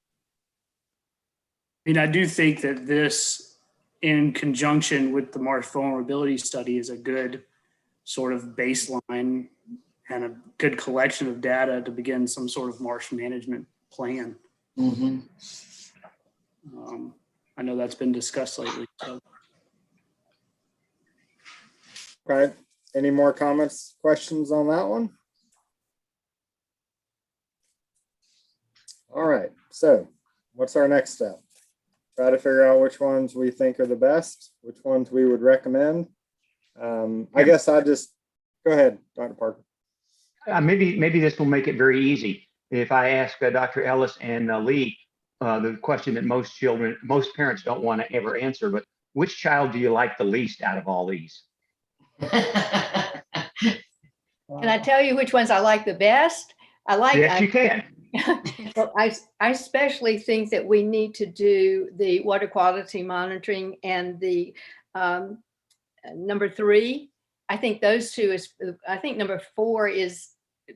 I mean, I do think that this, in conjunction with the Marsh Vulnerability study, is a good sort of baseline and a good collection of data to begin some sort of marsh management plan. Mm-hmm. I know that's been discussed lately. So. Okay, any more comments, questions on that one? All right, so what's our next step? Try to figure out which ones we think are the best, which ones we would recommend. I guess I just, go ahead, Dr. Parker. Maybe this will make it very easy. If I ask Dr. Ellis and Lee the question that most parents don't want to ever answer, but which child do you like the least out of all these? Can I tell you which ones I like the best? Yes, you can. Well, I especially think that we need to do the water quality monitoring and the number 3. I think those two I think number 4 is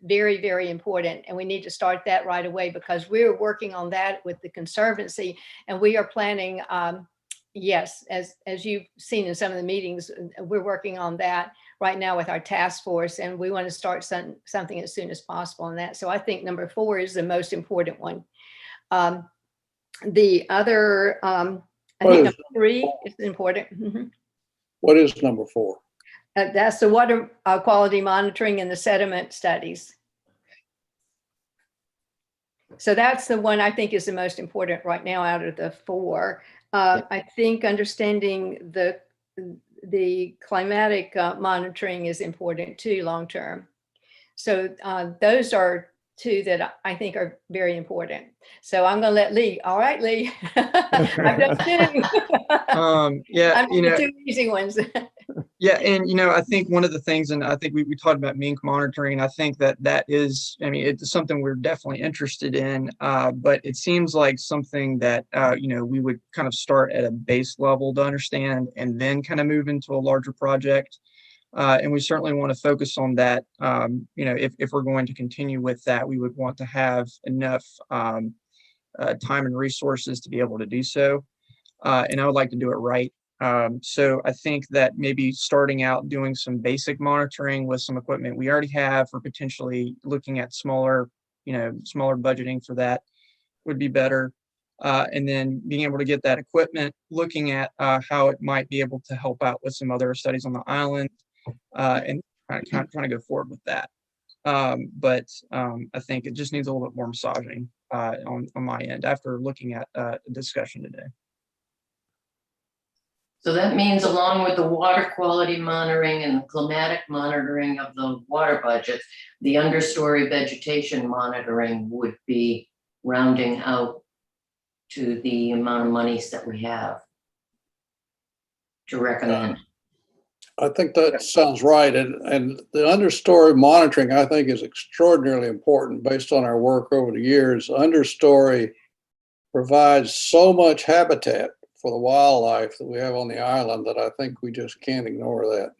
very, very important. And we need to start that right away because we're working on that with the Conservancy, and we are planning, yes, as you've seen in some of the meetings, we're working on that right now with our task force, and we want to start something as soon as possible on that. So I think number 4 is the most important one. The other, I think number 3 is important. Mhm. What is number 4? That's the water quality monitoring and the sediment studies. So that's the one I think is the most important right now out of the 4. I think understanding the climatic monitoring is important too, long-term. So those are 2 that I think are very important. So I'm going to let Lee. All right, Lee. I've done 2. Yeah, I'm the 2 easy ones. yeah, and I think one of the things, and I think we talked about Mink monitoring. I think that is, I mean, it's something we're definitely interested in, but it seems like something that we would kind of start at a base level to understand, and then kind of move into a larger project. And we certainly want to focus on that. If we're going to continue with that, we would want to have enough time and resources to be able to do so. And I would like to do it right. So I think that maybe starting out doing some basic monitoring with some equipment we already have, or potentially looking at smaller budgeting for that would be better. And then being able to get that equipment, looking at how it might be able to help out with some other studies on the island, and kind of trying to go forward with that. But I think it just needs a little bit more massaging on my end after looking at the discussion today. So that means along with the water quality monitoring and the climatic monitoring of the water budget, the understory vegetation monitoring would be rounding out to the amount of monies that we have to recommend. I think that sounds right. And the understory monitoring, I think, is extraordinarily important based on our work over the years. Understory provides so much habitat for the wildlife that we have on the island that I think we just can't ignore that.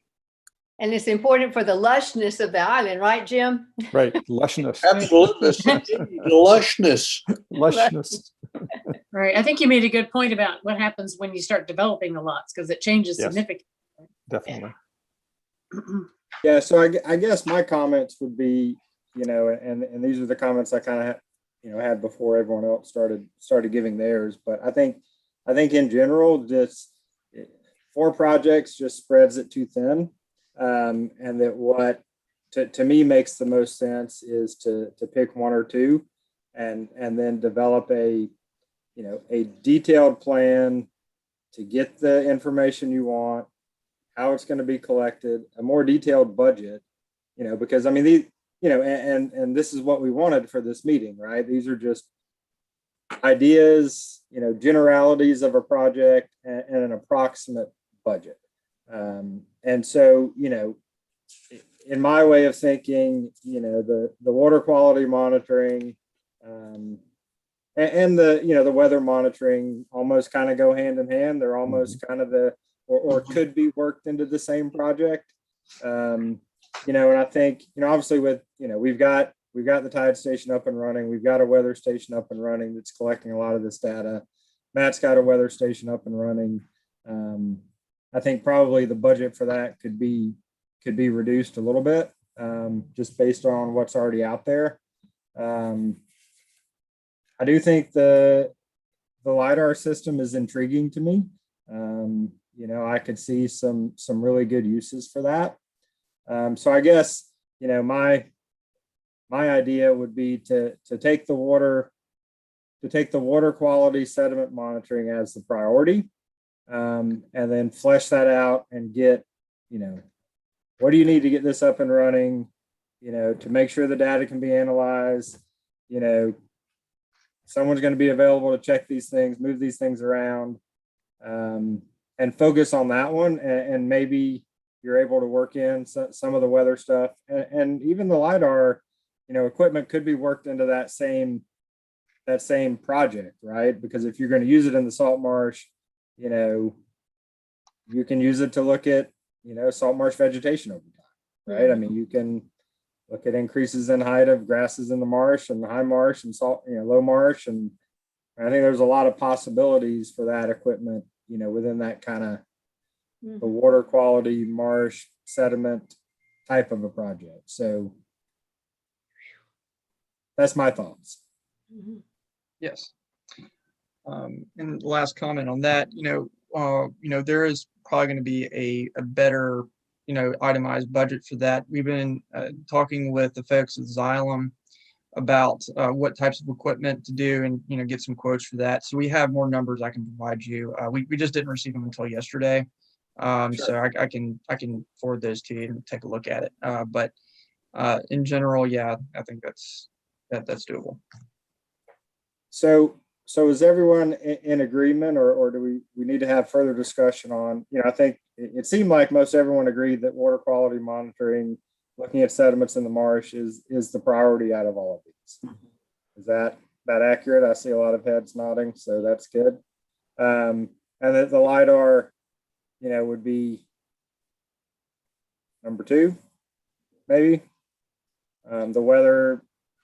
And it's important for the lushness of the island, right, Jim? Right, lushness. Absolutely. Lushness. Lushness. Right. I think you made a good point about what happens when you start developing the lots, because it changes Yes. significantly. Definitely. Yeah, so I guess my comments would be, and these are the comments I kind of had before everyone else started giving theirs. But I think in general, just 4 projects just spreads it too thin, and that what to me makes the most sense is to pick 1 or 2, and then develop a detailed plan to get the information you want, how it's going to be collected, a more detailed budget, because I mean, these, and this is what we wanted for this meeting, right? These are just ideas, generalities of a project and an approximate budget. And so, in my way of thinking, the water quality monitoring, and the weather monitoring almost kind of go hand in hand. They're almost kind of or could be worked into the same project. And I think, obviously with, we've got the tide station up and running. We've got a weather station up and running that's collecting a lot of this data. Matt's got a weather station up and running. I think probably the budget for that could be reduced a little bit, just based on what's already out there. I do think the LiDAR system is intriguing to me. I could see some really good uses for that. So I guess, my idea would be to take the water quality sediment monitoring as the priority, and then flesh that out and get, what do you need to get this up and running, to make sure the data can be analyzed, someone's going to be available to check these things, move these things around, and focus on that one. And maybe you're able to work in some of the weather stuff, and even the LiDAR, equipment could be worked into that same project, right? Because if you're going to use it in the salt marsh, you can use it to look at, salt marsh vegetation over time, right? I mean, you can look at increases in height of grasses in the marsh and the high marsh and salt, low marsh. And I think there's a lot of possibilities for that equipment within that kind of the Mhm. water quality, marsh, sediment type of a project. So that's my thoughts. Mhm. Yes. And the last comment on that, there is probably going to be a better, itemized budget for that. We've been talking with the folks at Xylem about what types of equipment to do and, get some quotes for that. So we have more numbers I can provide you. We just didn't receive them until yesterday. So I can forward those to you and take a look at it. But in general, yeah, I think that's doable. So is everyone in agreement, or do we need to have further discussion on, I think it seemed like most everyone agreed that water quality monitoring, looking at sediments in the marsh is the priority out of all of these. Is that accurate? I see a lot of heads nodding, so that's good. And that the LiDAR, would be number 2, maybe. The weather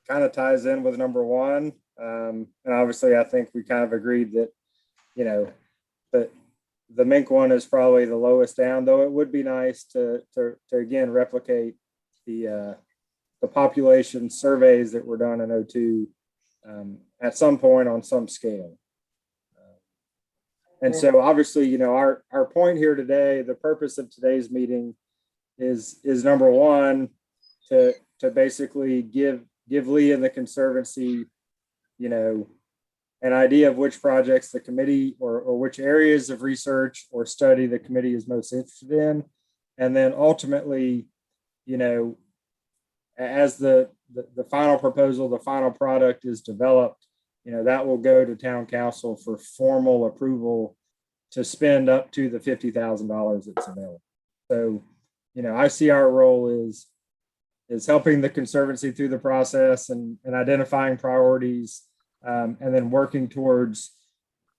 kind of ties in with number 1. And obviously, I think we kind of agreed that, that the Mink one is probably the lowest down, though it would be nice to again replicate the population surveys that were done in 2002 at some point on some scale. And so obviously, our point here today, the purpose of today's meeting is number 1, to basically give Lee and the Conservancy, an idea of which projects the committee or which areas of research or study the committee is most interested in. And then ultimately, as the final proposal, the final product is developed, that will go to town council for formal approval to spend up to the $50,000 that's available. So, I see our role is helping the Conservancy through the process and identifying priorities, and then working towards,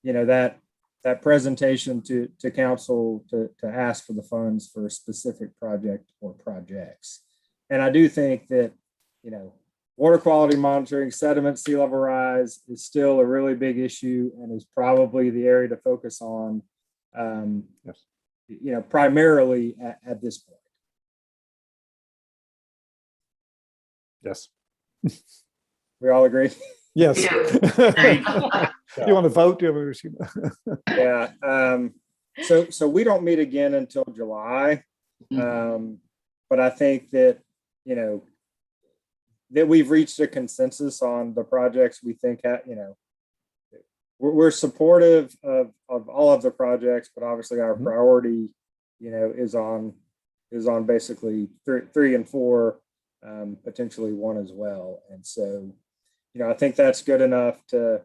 that presentation to council to ask for the funds for a specific project or projects. And I do think that, water quality monitoring, sediment, sea level rise is still a really big issue and is probably the area to focus on, Yes. Primarily at this point. Yes. We all agree? Yes. You want to vote? Yeah. So we don't meet again until July. But I think that, that we've reached a consensus on the projects we think, we're supportive of all of the projects, but obviously our priority, is on basically 3 and 4, potentially 1 as well. And so, I think that's good enough to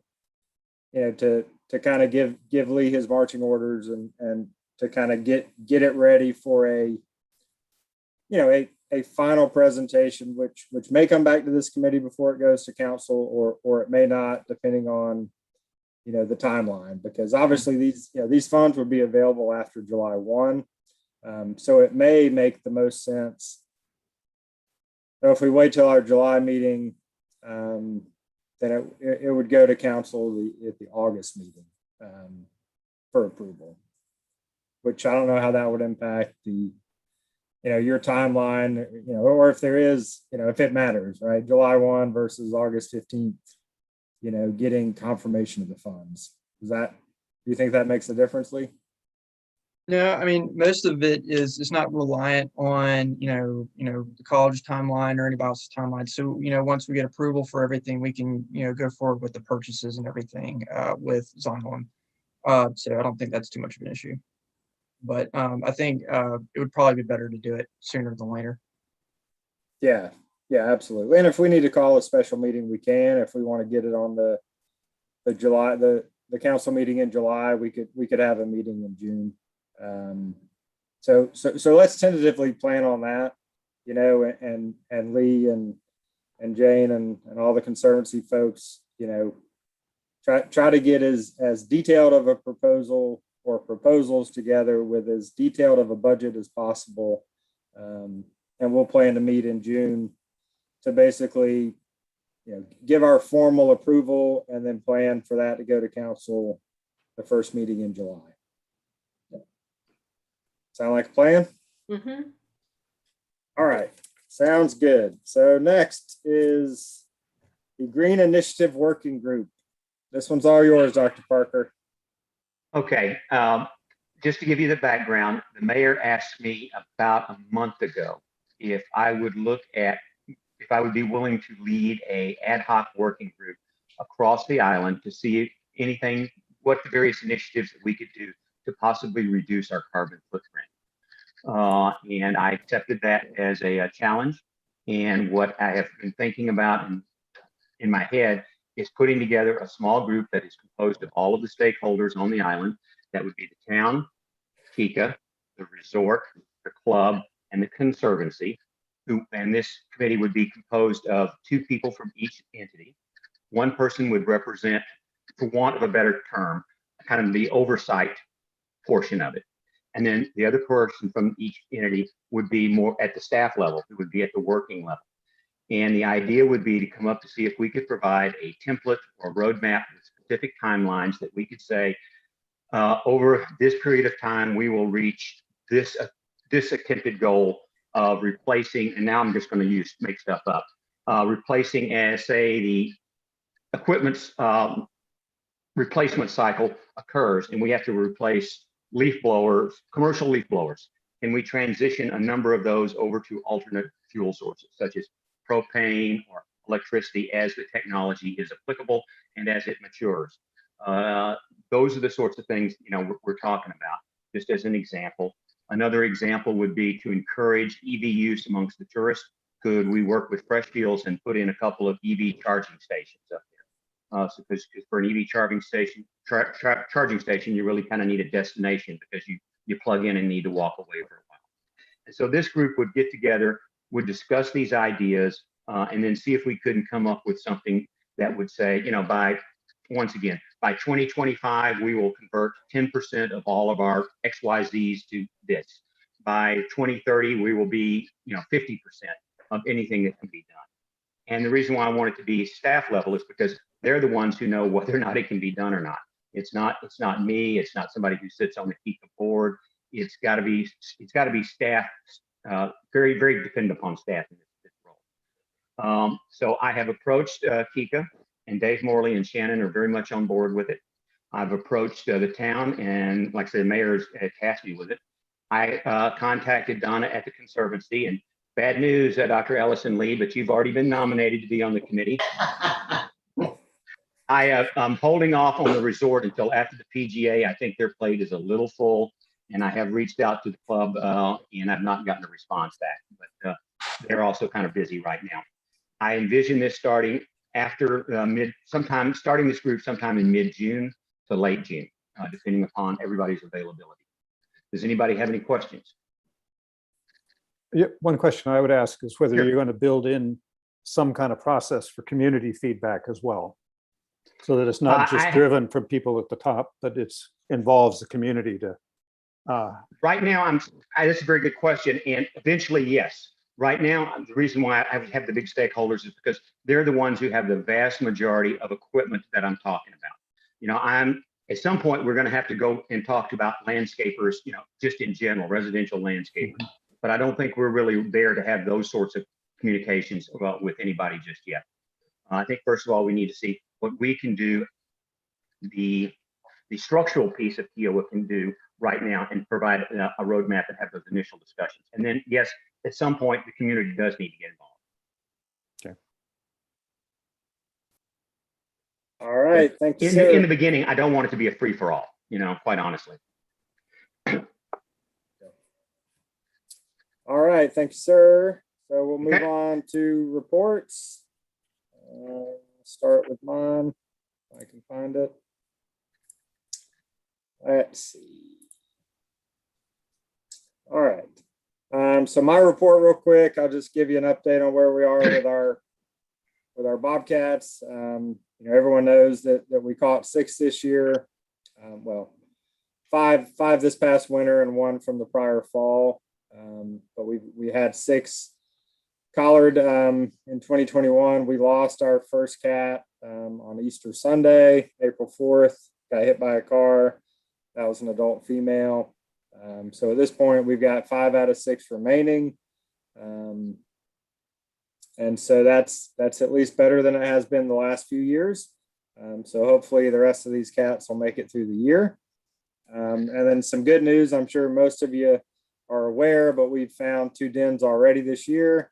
kind of give Lee his marching orders and to kind of get it ready for a final presentation, which may come back to this committee before it goes to council, or it may not, depending on, the timeline, because obviously these funds would be available after July 1. So it may make the most sense. So if we wait till our July meeting, then it would go to council at the August meeting for approval, which I don't know how that would impact your timeline, or if there is, if it matters, right? July 1 versus August 15th, getting confirmation of the funds. Do you think that makes a difference, Lee? No, I mean, most of it is not reliant on, the college timeline or anybody else's timeline. So, once we get approval for everything, we can, go forward with the purchases and everything with Xylem. So I don't think that's too much of an issue. But I think it would probably be better to do it sooner than later. Yeah, absolutely. And if we need to call a special meeting, we can. If we want to get it on the July, the council meeting in July, we could have a meeting in June. So let's tentatively plan on that, and Lee and Jane and all the Conservancy folks, try to get as detailed of a proposal or proposals together with as detailed of a budget as possible. And we'll plan to meet in June to basically, give our formal approval and then plan for that to go to council the first meeting in July. Sound like a plan? Mhm. All right, sounds good. So next is the Green Initiative Working Group. This one's all yours, Dr. Parker. Okay, just to give you the background, the mayor asked me about a month ago if I would be willing to lead a ad hoc working group across the island to see what the various initiatives that we could do to possibly reduce our carbon footprint. And I accepted that as a challenge. And what I have been thinking about in my head is putting together a small group that is composed of all of the stakeholders on the island. That would be the town, KICA, the resort, the club, and the conservancy. And this committee would be composed of 2 people from each entity. One person would represent, for want of a better term, kind of the oversight portion of it. And then the other person from each entity would be more at the staff level. It would be at the working level. And the idea would be to come up to see if we could provide a template or roadmap with specific timelines that we could say, over this period of time, we will reach this attempted goal of replacing, and now I'm just going to make stuff up, replacing as say the equipment's replacement cycle occurs and we have to replace leaf blowers, commercial leaf blowers. And we transition a number of those over to alternate fuel sources, such as propane or electricity as the technology is applicable and as it matures. Those are the sorts of things, we're talking about, just as an example. Another example would be to encourage EV use amongst the tourists. Could we work with Fresh Deals and put in a couple of EV charging stations up there? So because for an EV charging station, you really kind of need a destination because you plug in and need to walk away for a while. And so this group would get together, would discuss these ideas, and then see if we couldn't come up with something that would say, by 2025, we will convert 10% of all of our XYZs to this. By 2030, we will be, 50% of anything that can be done. And the reason why I want it to be staff level is because they're the ones who know whether or not it can be done or not. It's not me. It's not somebody who sits on the KICA board. It's got to be staff. Very, very dependent upon staff in this role. So I have approached KICA, and Dave Morley and Shannon are very much on board with it. I've approached the town, and like I said, the mayor's tasked me with it. I contacted Donna at the Conservancy, and bad news, Dr. Ellison Lee, but you've already been nominated to be on the committee. I'm holding off on the resort until after the PGA. I think their plate is a little full, and I have reached out to the club, and I've not gotten a response back, but they're also kind of busy right now. I envision this starting after starting this group sometime in mid-June to late June, depending upon everybody's availability. Does anybody have any questions? Yeah, one question I would ask is whether Sure. you're going to build in some kind of process for community feedback as well, so that it's not just driven from people at the top, but it involves the community to. Right now, that's a very good question, and eventually, yes. Right now, the reason why I have the big stakeholders is because they're the ones who have the vast majority of equipment that I'm talking about. At some point, we're going to have to go and talk about landscapers, just in general, residential landscapers. But I don't think we're really there to have those sorts of communications with anybody just yet. I think, first of all, we need to see what we can do, the structural piece of Kiowa can do right now, and provide a roadmap and have those initial discussions. And then, yes, at some point, the community does need to get involved. Okay. All right, thank you, In sir. the beginning, I don't want it to be a free-for-all, quite honestly. All right, thank you, sir. So we'll move Okay. on to reports. Start with mine, if I can find it. Let's see. All right. So my report real quick, I'll just give you an update on where we are with our bobcats. Everyone knows that we caught 6 this year. Well, five this past winter and 1 from the prior fall. But we had 6 collared in 2021. We lost our first cat on Easter Sunday, April 4th. Got hit by a car. That was an adult female. So at this point, we've got 5 out of 6 remaining. And so that's at least better than it has been the last few years. So hopefully the rest of these cats will make it through the year. And then some good news, I'm sure most of you are aware, but we've found 2 dens already this year,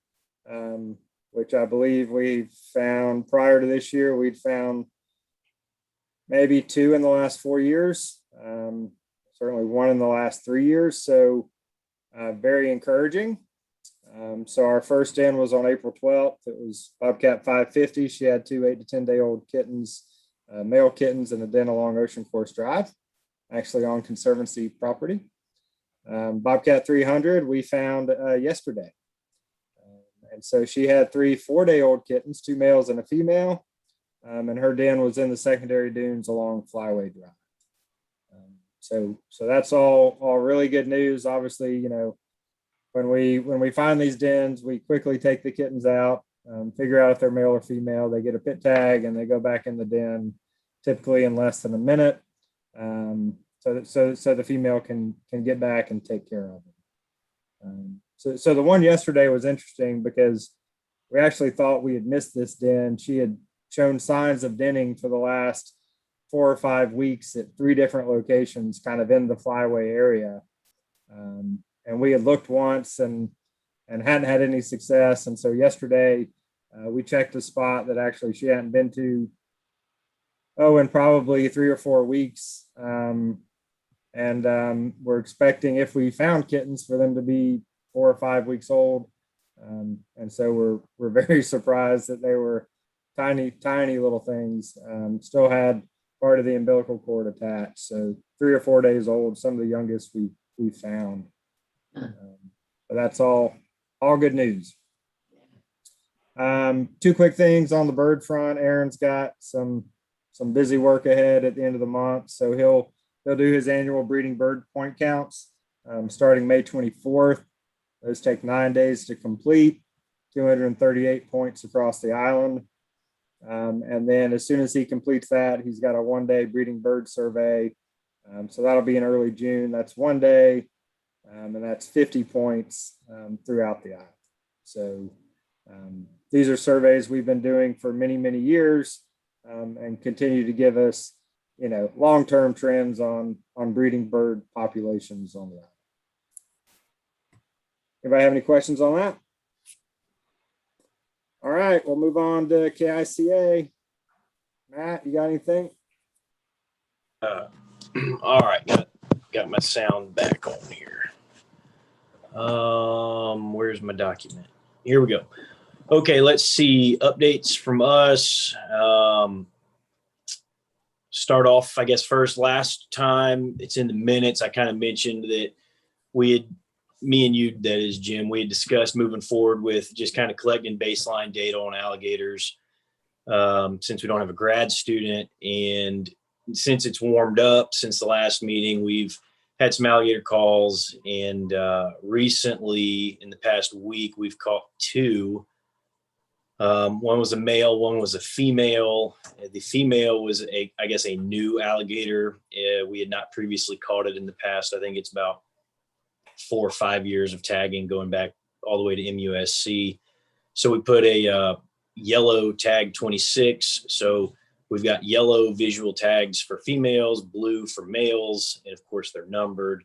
which I believe we've found prior to this year. We'd found maybe 2 in the last 4 years, certainly 1 in the last 3 years. So very encouraging. So our first den was on April 12th. It was Bobcat 550. She had 2 8 to 10 day old kittens, male kittens, in a den along Ocean Course Drive, actually on Conservancy property. Bobcat 300 we found yesterday. And so she had 3 4 day old kittens, 2 males and a female. And her den was in the secondary dunes along Flyway Drive. So that's all really good news. Obviously, you know, when we find these dens, we quickly take the kittens out, figure out if they're male or female. They get a pit tag and they go back in the den, typically in less than a minute. So the female can get back and take care of them. So the one yesterday was interesting because we actually thought we had missed this den. She had shown signs of denning for the last 4 or 5 weeks at 3 different locations, kind of in the Flyway area. And we had looked once and hadn't had any success. And so yesterday we checked a spot that actually she hadn't been to, in probably 3 or 4 weeks. We're expecting, if we found kittens, for them to be 4 or 5 weeks old. And so we're very surprised that they were tiny little things. Still had part of the umbilical cord attached. So 3 or 4 days old, some of the youngest we found. But that's all good news. 2 quick things on the bird front. Aaron's got some busy work ahead at the end of the month. So he'll do his annual breeding bird point counts starting May 24th. Those take 9 days to complete, 238 points across the island. And then as soon as he completes that, he's got a 1-day breeding bird survey. So that'll be in early June. That's 1 day, and that's 50 points throughout the island. So these are surveys we've been doing for many years, and continue to give us, you know, long-term trends on breeding bird populations on the island. Anybody have any questions on that? All right, we'll move on to KICA. Matt, you got anything? All right, got my sound back on here. Where's my document? Here we go. Okay, let's see updates from us. Start off, I guess, first. Last time, it's in the minutes, I kind of mentioned that me and you, that is Jim, we had discussed moving forward with just kind of collecting baseline data on alligators, since we don't have a grad student. And since it's warmed up since the last meeting, we've had some alligator calls. And recently, in the past week, we've caught 2. One was a male, one was a female. The female was I guess a new alligator. We had not previously caught it in the past. I think it's about 4 or 5 years of tagging, going back all the way to MUSC. So we put a yellow tag 26. So we've got yellow visual tags for females, blue for males, and of course they're numbered.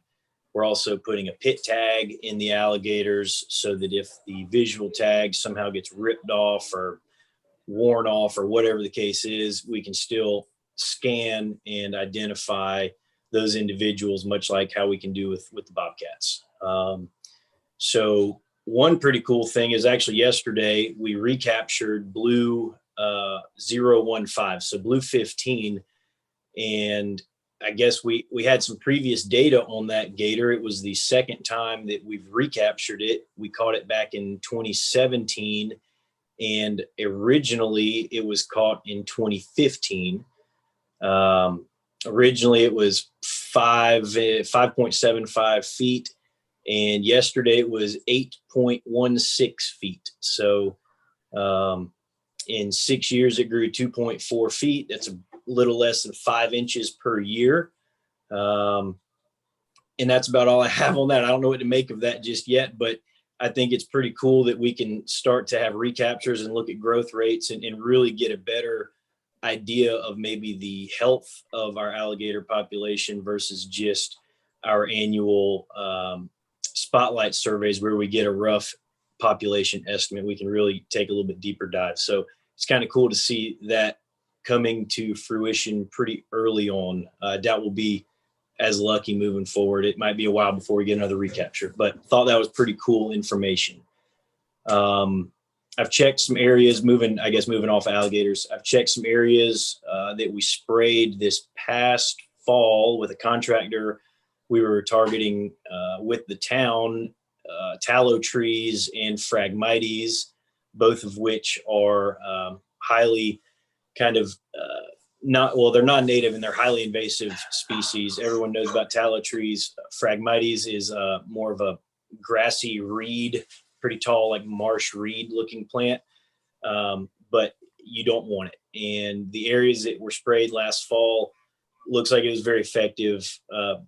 We're also putting a pit tag in the alligators so that if the visual tag somehow gets ripped off or worn off or whatever the case is, we can still scan and identify those individuals, much like how we can do with the bobcats. So one pretty cool thing is actually yesterday we recaptured blue 015, so blue 15, and I guess we had some previous data on that gator. It was the second time that we've recaptured it. We caught it back in 2017, and originally it was caught in 2015. Originally it was 5.75 feet, and yesterday it was 8.16 feet. So in 6 years it grew 2.4 feet. That's a little less than 5 inches per year. And that's about all I have on that. I don't know what to make of that just yet, but I think it's pretty cool that we can start to have recaptures and look at growth rates and really get a better idea of maybe the health of our alligator population versus just our annual spotlight surveys where we get a rough population estimate. We can really take a little bit deeper dive. So it's kind of cool to see that coming to fruition pretty early on. I doubt we'll be as lucky moving forward. It might be a while before we get another recapture, but thought that was pretty cool information. I've checked some areas moving off alligators. I've checked some areas that we sprayed this past fall with a contractor. We were targeting with the town, tallow trees and Phragmites, both of which are highly kind of they're not native and they're highly invasive species. Everyone knows about tallow trees. Phragmites is more of a grassy reed, pretty tall, like marsh reed looking plant, but you don't want it. And the areas that were sprayed last fall looks like it was very effective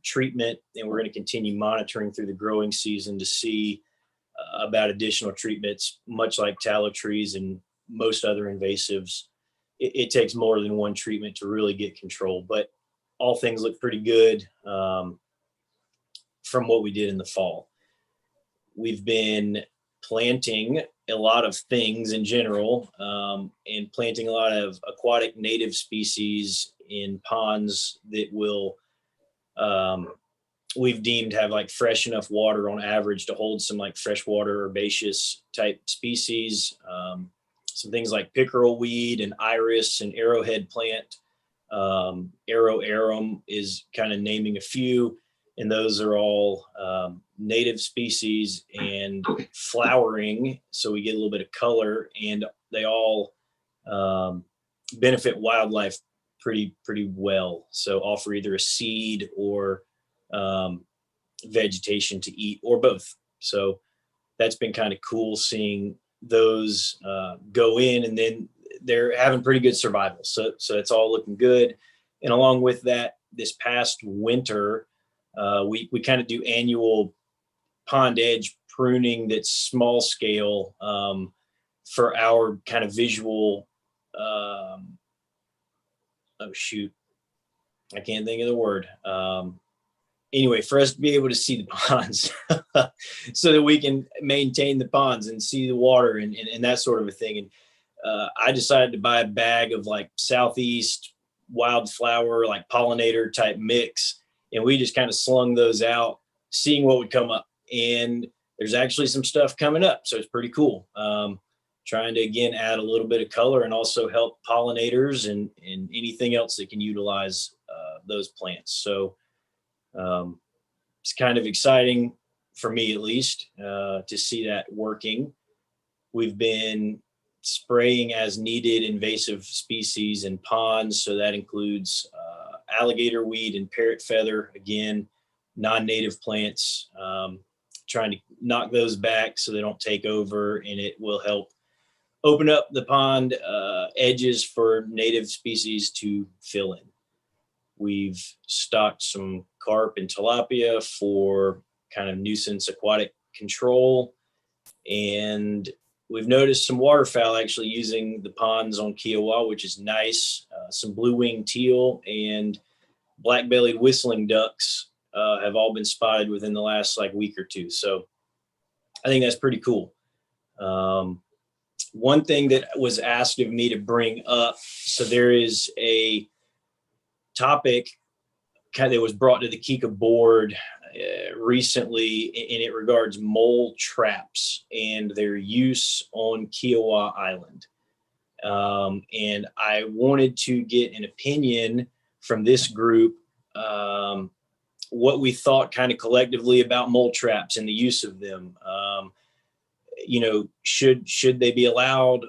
treatment, and we're going to continue monitoring through the growing season to see about additional treatments. Much like tallow trees and most other invasives, it takes more than one treatment to really get control, but all things look pretty good from what we did in the fall. We've been planting a lot of things in general, and planting a lot of aquatic native species in ponds that will we've deemed have like fresh enough water on average to hold some like freshwater herbaceous type species. Some things like pickerel weed and iris and arrowhead plant. Arrow arum is kind of naming a few, and those are all native species and flowering, so we get a little bit of color, and they all benefit wildlife pretty well. So offer either a seed or vegetation to eat, or both. So that's been kind of cool seeing those go in, and then they're having pretty good survival. So it's all looking good. And along with that, this past winter, we kind of do annual pond edge pruning that's small scale for our kind of visual. Oh shoot, I can't think of the word. Anyway, for us to be able to see the ponds so that we can maintain the ponds and see the water and that sort of a thing. And I decided to buy a bag of like Southeast wildflower, like pollinator type mix. And we just kind of slung those out, seeing what would come up. And there's actually some stuff coming up. So it's pretty cool. Trying to, again, add a little bit of color and also help pollinators and anything else that can utilize those plants. So it's kind of exciting for me, at least, to see that working. We've been spraying as needed invasive species in ponds. So that includes alligator weed and parrot feather, again, non-native plants, trying to knock those back so they don't take over, and it will help open up the pond edges for native species to fill in. We've stocked some carp and tilapia for kind of nuisance aquatic control. And we've noticed some waterfowl actually using the ponds on Kiowa, which is nice. Some blue-winged teal and black-bellied whistling ducks have all been spotted within the last like week or two. So I think that's pretty cool. One thing that was asked of me to bring up, so there is a topic kind of that was brought to the Kika board recently, and it regards mole traps and their use on Kiowa Island. And I wanted to get an opinion from this group, what we thought kind of collectively about mole traps and the use of them. Should they be allowed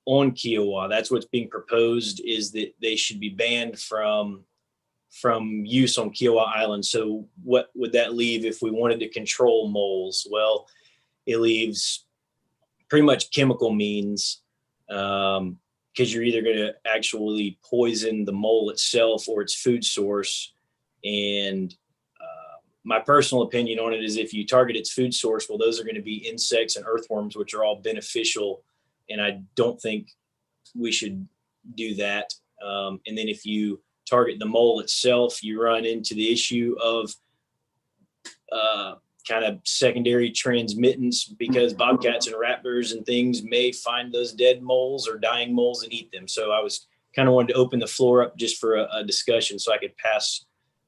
on Kiowa? That's what's being proposed, is that they should be banned from use on Kiowa Island. So what would that leave if we wanted to control moles? Well, it leaves pretty much chemical means, because you're either going to actually poison the mole itself or its food source. And my personal opinion on it is if you target its food source, well, those are going to be insects and earthworms, which are all beneficial. And I don't think we should do that. And then if you target the mole itself, you run into the issue of kind of secondary transmittance, because bobcats and raptors and things may find those dead moles or dying moles and eat them. So I was kind of wanted to open the floor up just for a discussion so I could pass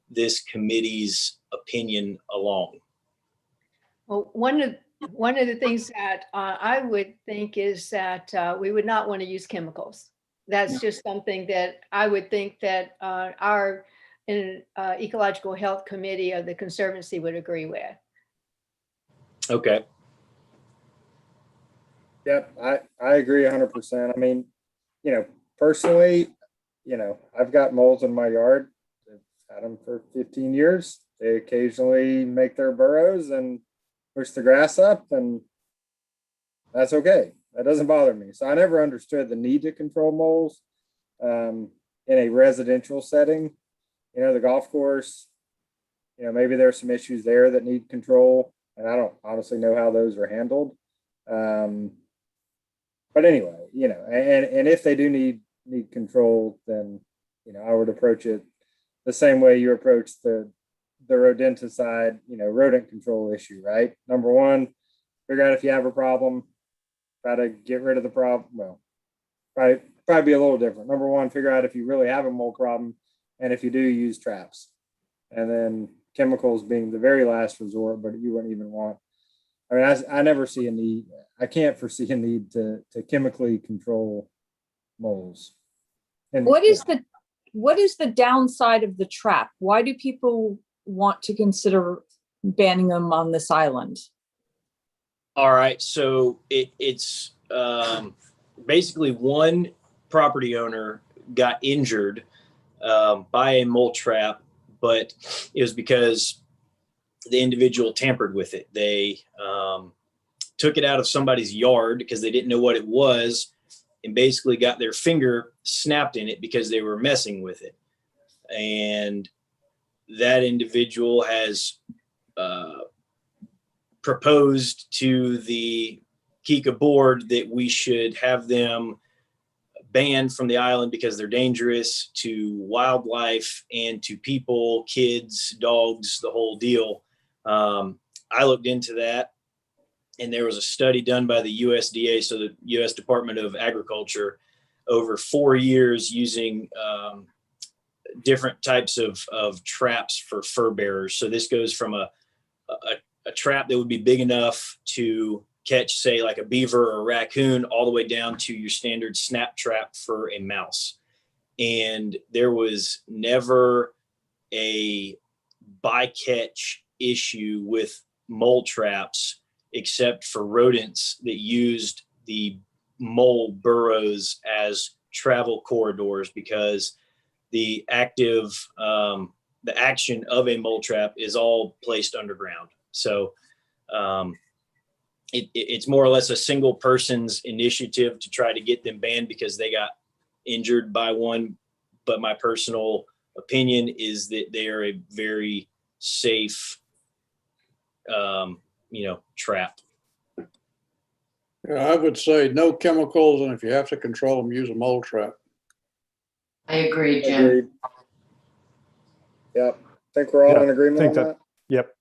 this committee's opinion along. Well, one of the things that I would think is that we would not want to use chemicals. That's just something that I would think that our Ecological Health Committee of the Conservancy would agree with. Okay. Yep, I agree 100%. I mean, you know, personally, you know, I've got moles in my yard. I've had them for 15 years. They occasionally make their burrows and push the grass up, and that's okay. That doesn't bother me. So I never understood the need to control moles in a residential setting. You know, the golf course, you know, maybe there's some issues there that need control, and I don't honestly know how those are handled. But anyway, you know, and if they do need control, then, you know, I would approach it the same way you approach the rodenticide, you know, rodent control issue, right? Number one, figure out if you have a problem, try to get rid of the problem. Well, probably be a little different. Number one, figure out if you really have a mole problem, and if you do, use traps. And then chemicals being the very last resort, but you wouldn't even want. I mean, I never see a need. I can't foresee a need to chemically control moles. And What is the downside of the trap? Why do people want to consider banning them on this island? All right. So it's basically one property owner got injured by a mole trap, but it was because the individual tampered with it. They took it out of somebody's yard because they didn't know what it was, and basically got their finger snapped in it because they were messing with it. And that individual has proposed to the Kika board that we should have them banned from the island because they're dangerous to wildlife and to people, kids, dogs, the whole deal. I looked into that, and there was a study done by the USDA, so the U.S. Department of Agriculture, over 4 years using different types of traps for fur bearers. So this goes from a trap that would be big enough to catch, say, like a beaver or a raccoon, all the way down to your standard snap trap for a mouse. And there was never a bycatch issue with mole traps, except for rodents that used the mole burrows as travel corridors, because the action of a mole trap is all placed underground. So it's more or less a single person's initiative to try to get them banned because they got injured by one. But my personal opinion is that they are a very safe, trap. Yeah, I would say no chemicals, and if you have to control them, use a mole trap. I agree, Jim. agreed. Yep. Think we're all Yeah, in agreement think on that- that? Yep.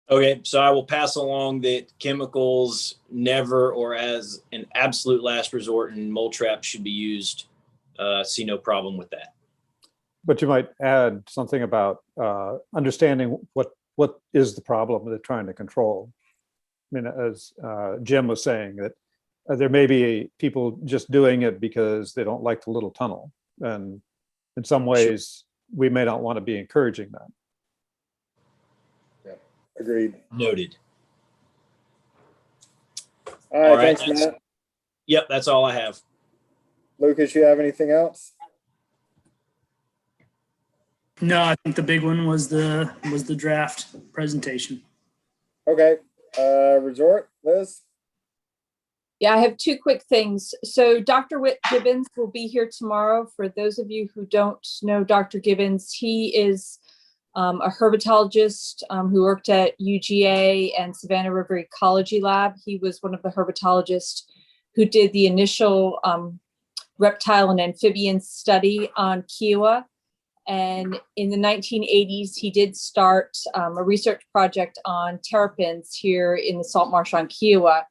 Okay, so I will pass along that chemicals never, or as an absolute last resort, and mole traps should be used. See no problem with that. But you might add something about understanding what is the problem they're trying to control. I mean, as Jim was saying, that there may be people just doing it because they don't like the little tunnel. And in some ways, we may not want to be encouraging that. Agreed. Noted. All right, All right, thanks, Matt. Yep, that's all I have. Lucas, you have anything else? No, I think the big one was the draft presentation. Okay. Resort, Liz? Yeah, I have two quick things. So Dr. Whit Gibbons will be here tomorrow. For those of you who don't know Dr. Gibbons, he is a herpetologist who worked at UGA and Savannah River Ecology Lab. He was one of the herpetologists who did the initial reptile and amphibian study on Kiowa. And in the 1980s, he did start a research project on terrapins here in the salt marsh on Kiowa,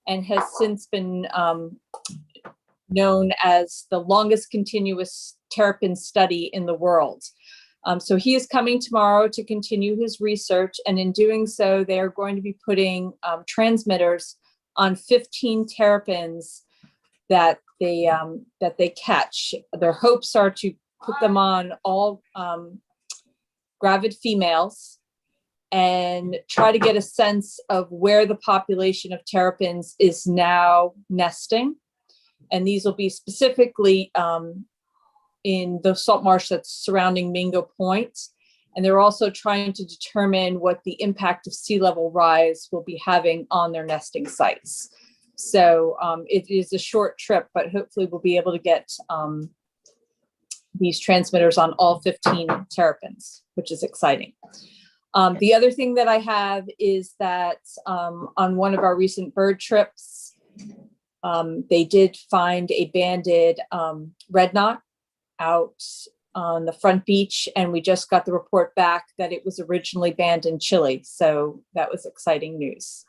and has since been known as the longest continuous terrapin study in the world. So he is coming tomorrow to continue his research, and in doing so, they are going to be putting transmitters on 15 terrapins that they catch. Their hopes are to put them on all gravid females and try to get a sense of where the population of terrapins is now nesting. And these will be specifically in the salt marsh that's surrounding Mingo Point. And they're also trying to determine what the impact of sea level rise will be having on their nesting sites. So it is a short trip, but hopefully we'll be able to get these transmitters on all 15 terrapins, which is exciting. The other thing that I have is that on one of our recent bird trips, they did find a banded red knot out on the front beach, and we just got the report back that it was originally banned in Chile. So that was exciting news.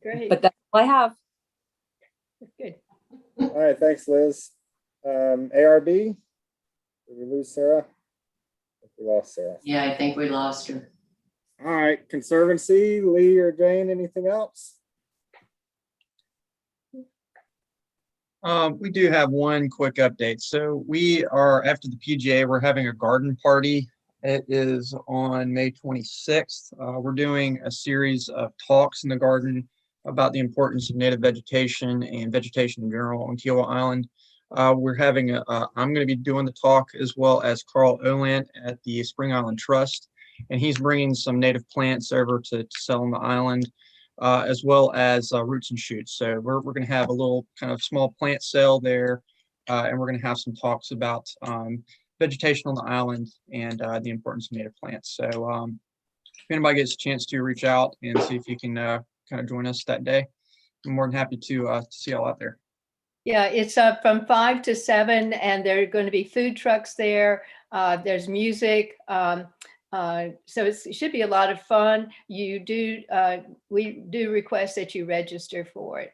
Great. But that's all I have. Good. All right, thanks, Liz. ARB, did we lose Sarah? I think we lost Sarah. Yeah, I think we lost her. All right, Conservancy, Lee or Jane, anything else? We do have one quick update. So we are, after the PGA, we're having a garden party. It is on May 26th. We're doing a series of talks in the garden about the importance of native vegetation and vegetation in general on Kiowa Island. We're having I'm going to be doing the talk, as well as Carl Oland at the Spring Island Trust, and he's bringing some native plants over to sell on the island, as well as roots and shoots. So we're going to have a little kind of small plant sale there, and we're going to have some talks about vegetation on the island and the importance of native plants. So if anybody gets a chance to reach out and see if you can kind of join us that day, I'm more than happy to see y'all out there. Yeah, it's from 5 to 7, and there are going to be food trucks there. There's music. So it should be a lot of fun. We do request that you register for it.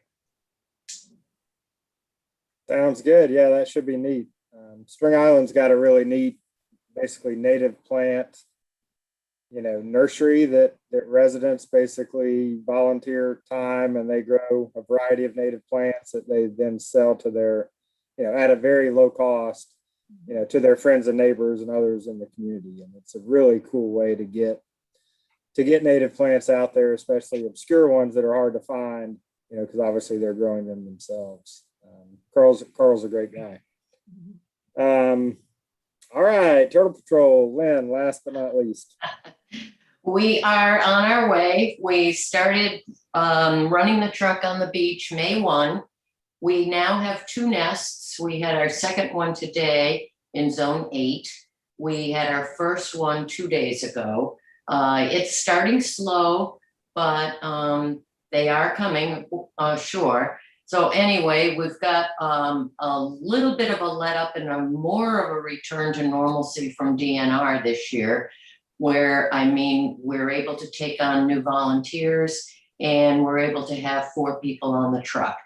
Sounds good. Yeah, that should be neat. Spring Island's got a really neat, basically native plant, nursery that residents basically volunteer time, and they grow a variety of native plants that they then sell to their, at a very low cost, to their friends and neighbors and others in the community. And it's a really cool way to get native plants out there, especially obscure ones that are hard to find, because obviously they're growing them themselves. Carl's a great guy. All right, Turtle Patrol, Lynn, last but not least. We are on our way. We started running the truck on the beach May 1. We now have 2 nests. We had our second one today in zone 8. We had our first one 2 days ago. It's starting slow, but they are coming, sure. So anyway, we've got a little bit of a let up and more of a return to normalcy from DNR this year, where, we're able to take on new volunteers, and we're able to have 4 people on the truck.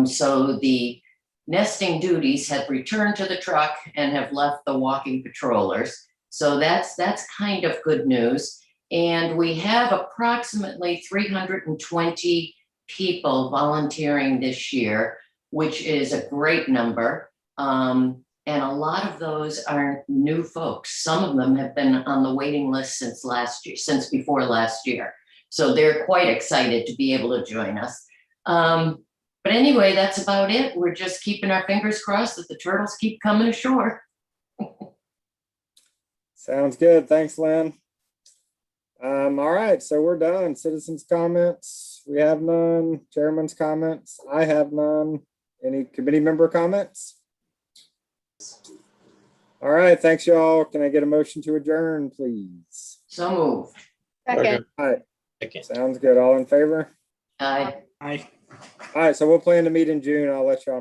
So the nesting duties have returned to the truck and have left the walking patrollers. So that's kind of good news. And we have approximately 320 people volunteering this year, which is a great number. And a lot of those are new folks. Some of them have been on the waiting list since before last year. So they're quite excited to be able to join us. But anyway, that's about it. We're just keeping our fingers crossed that the turtles keep coming ashore. Sounds good. Thanks, Lynn. All right, so we're done. Citizens' comments, we have none. Chairman's comments, I have none. Any committee member comments? All right, thanks y'all. Can I get a motion to adjourn, please? So moved. Second, All right, Second. sounds good. All in favor? Aye. Aye. All right, so we'll plan to meet in June. I'll let y'all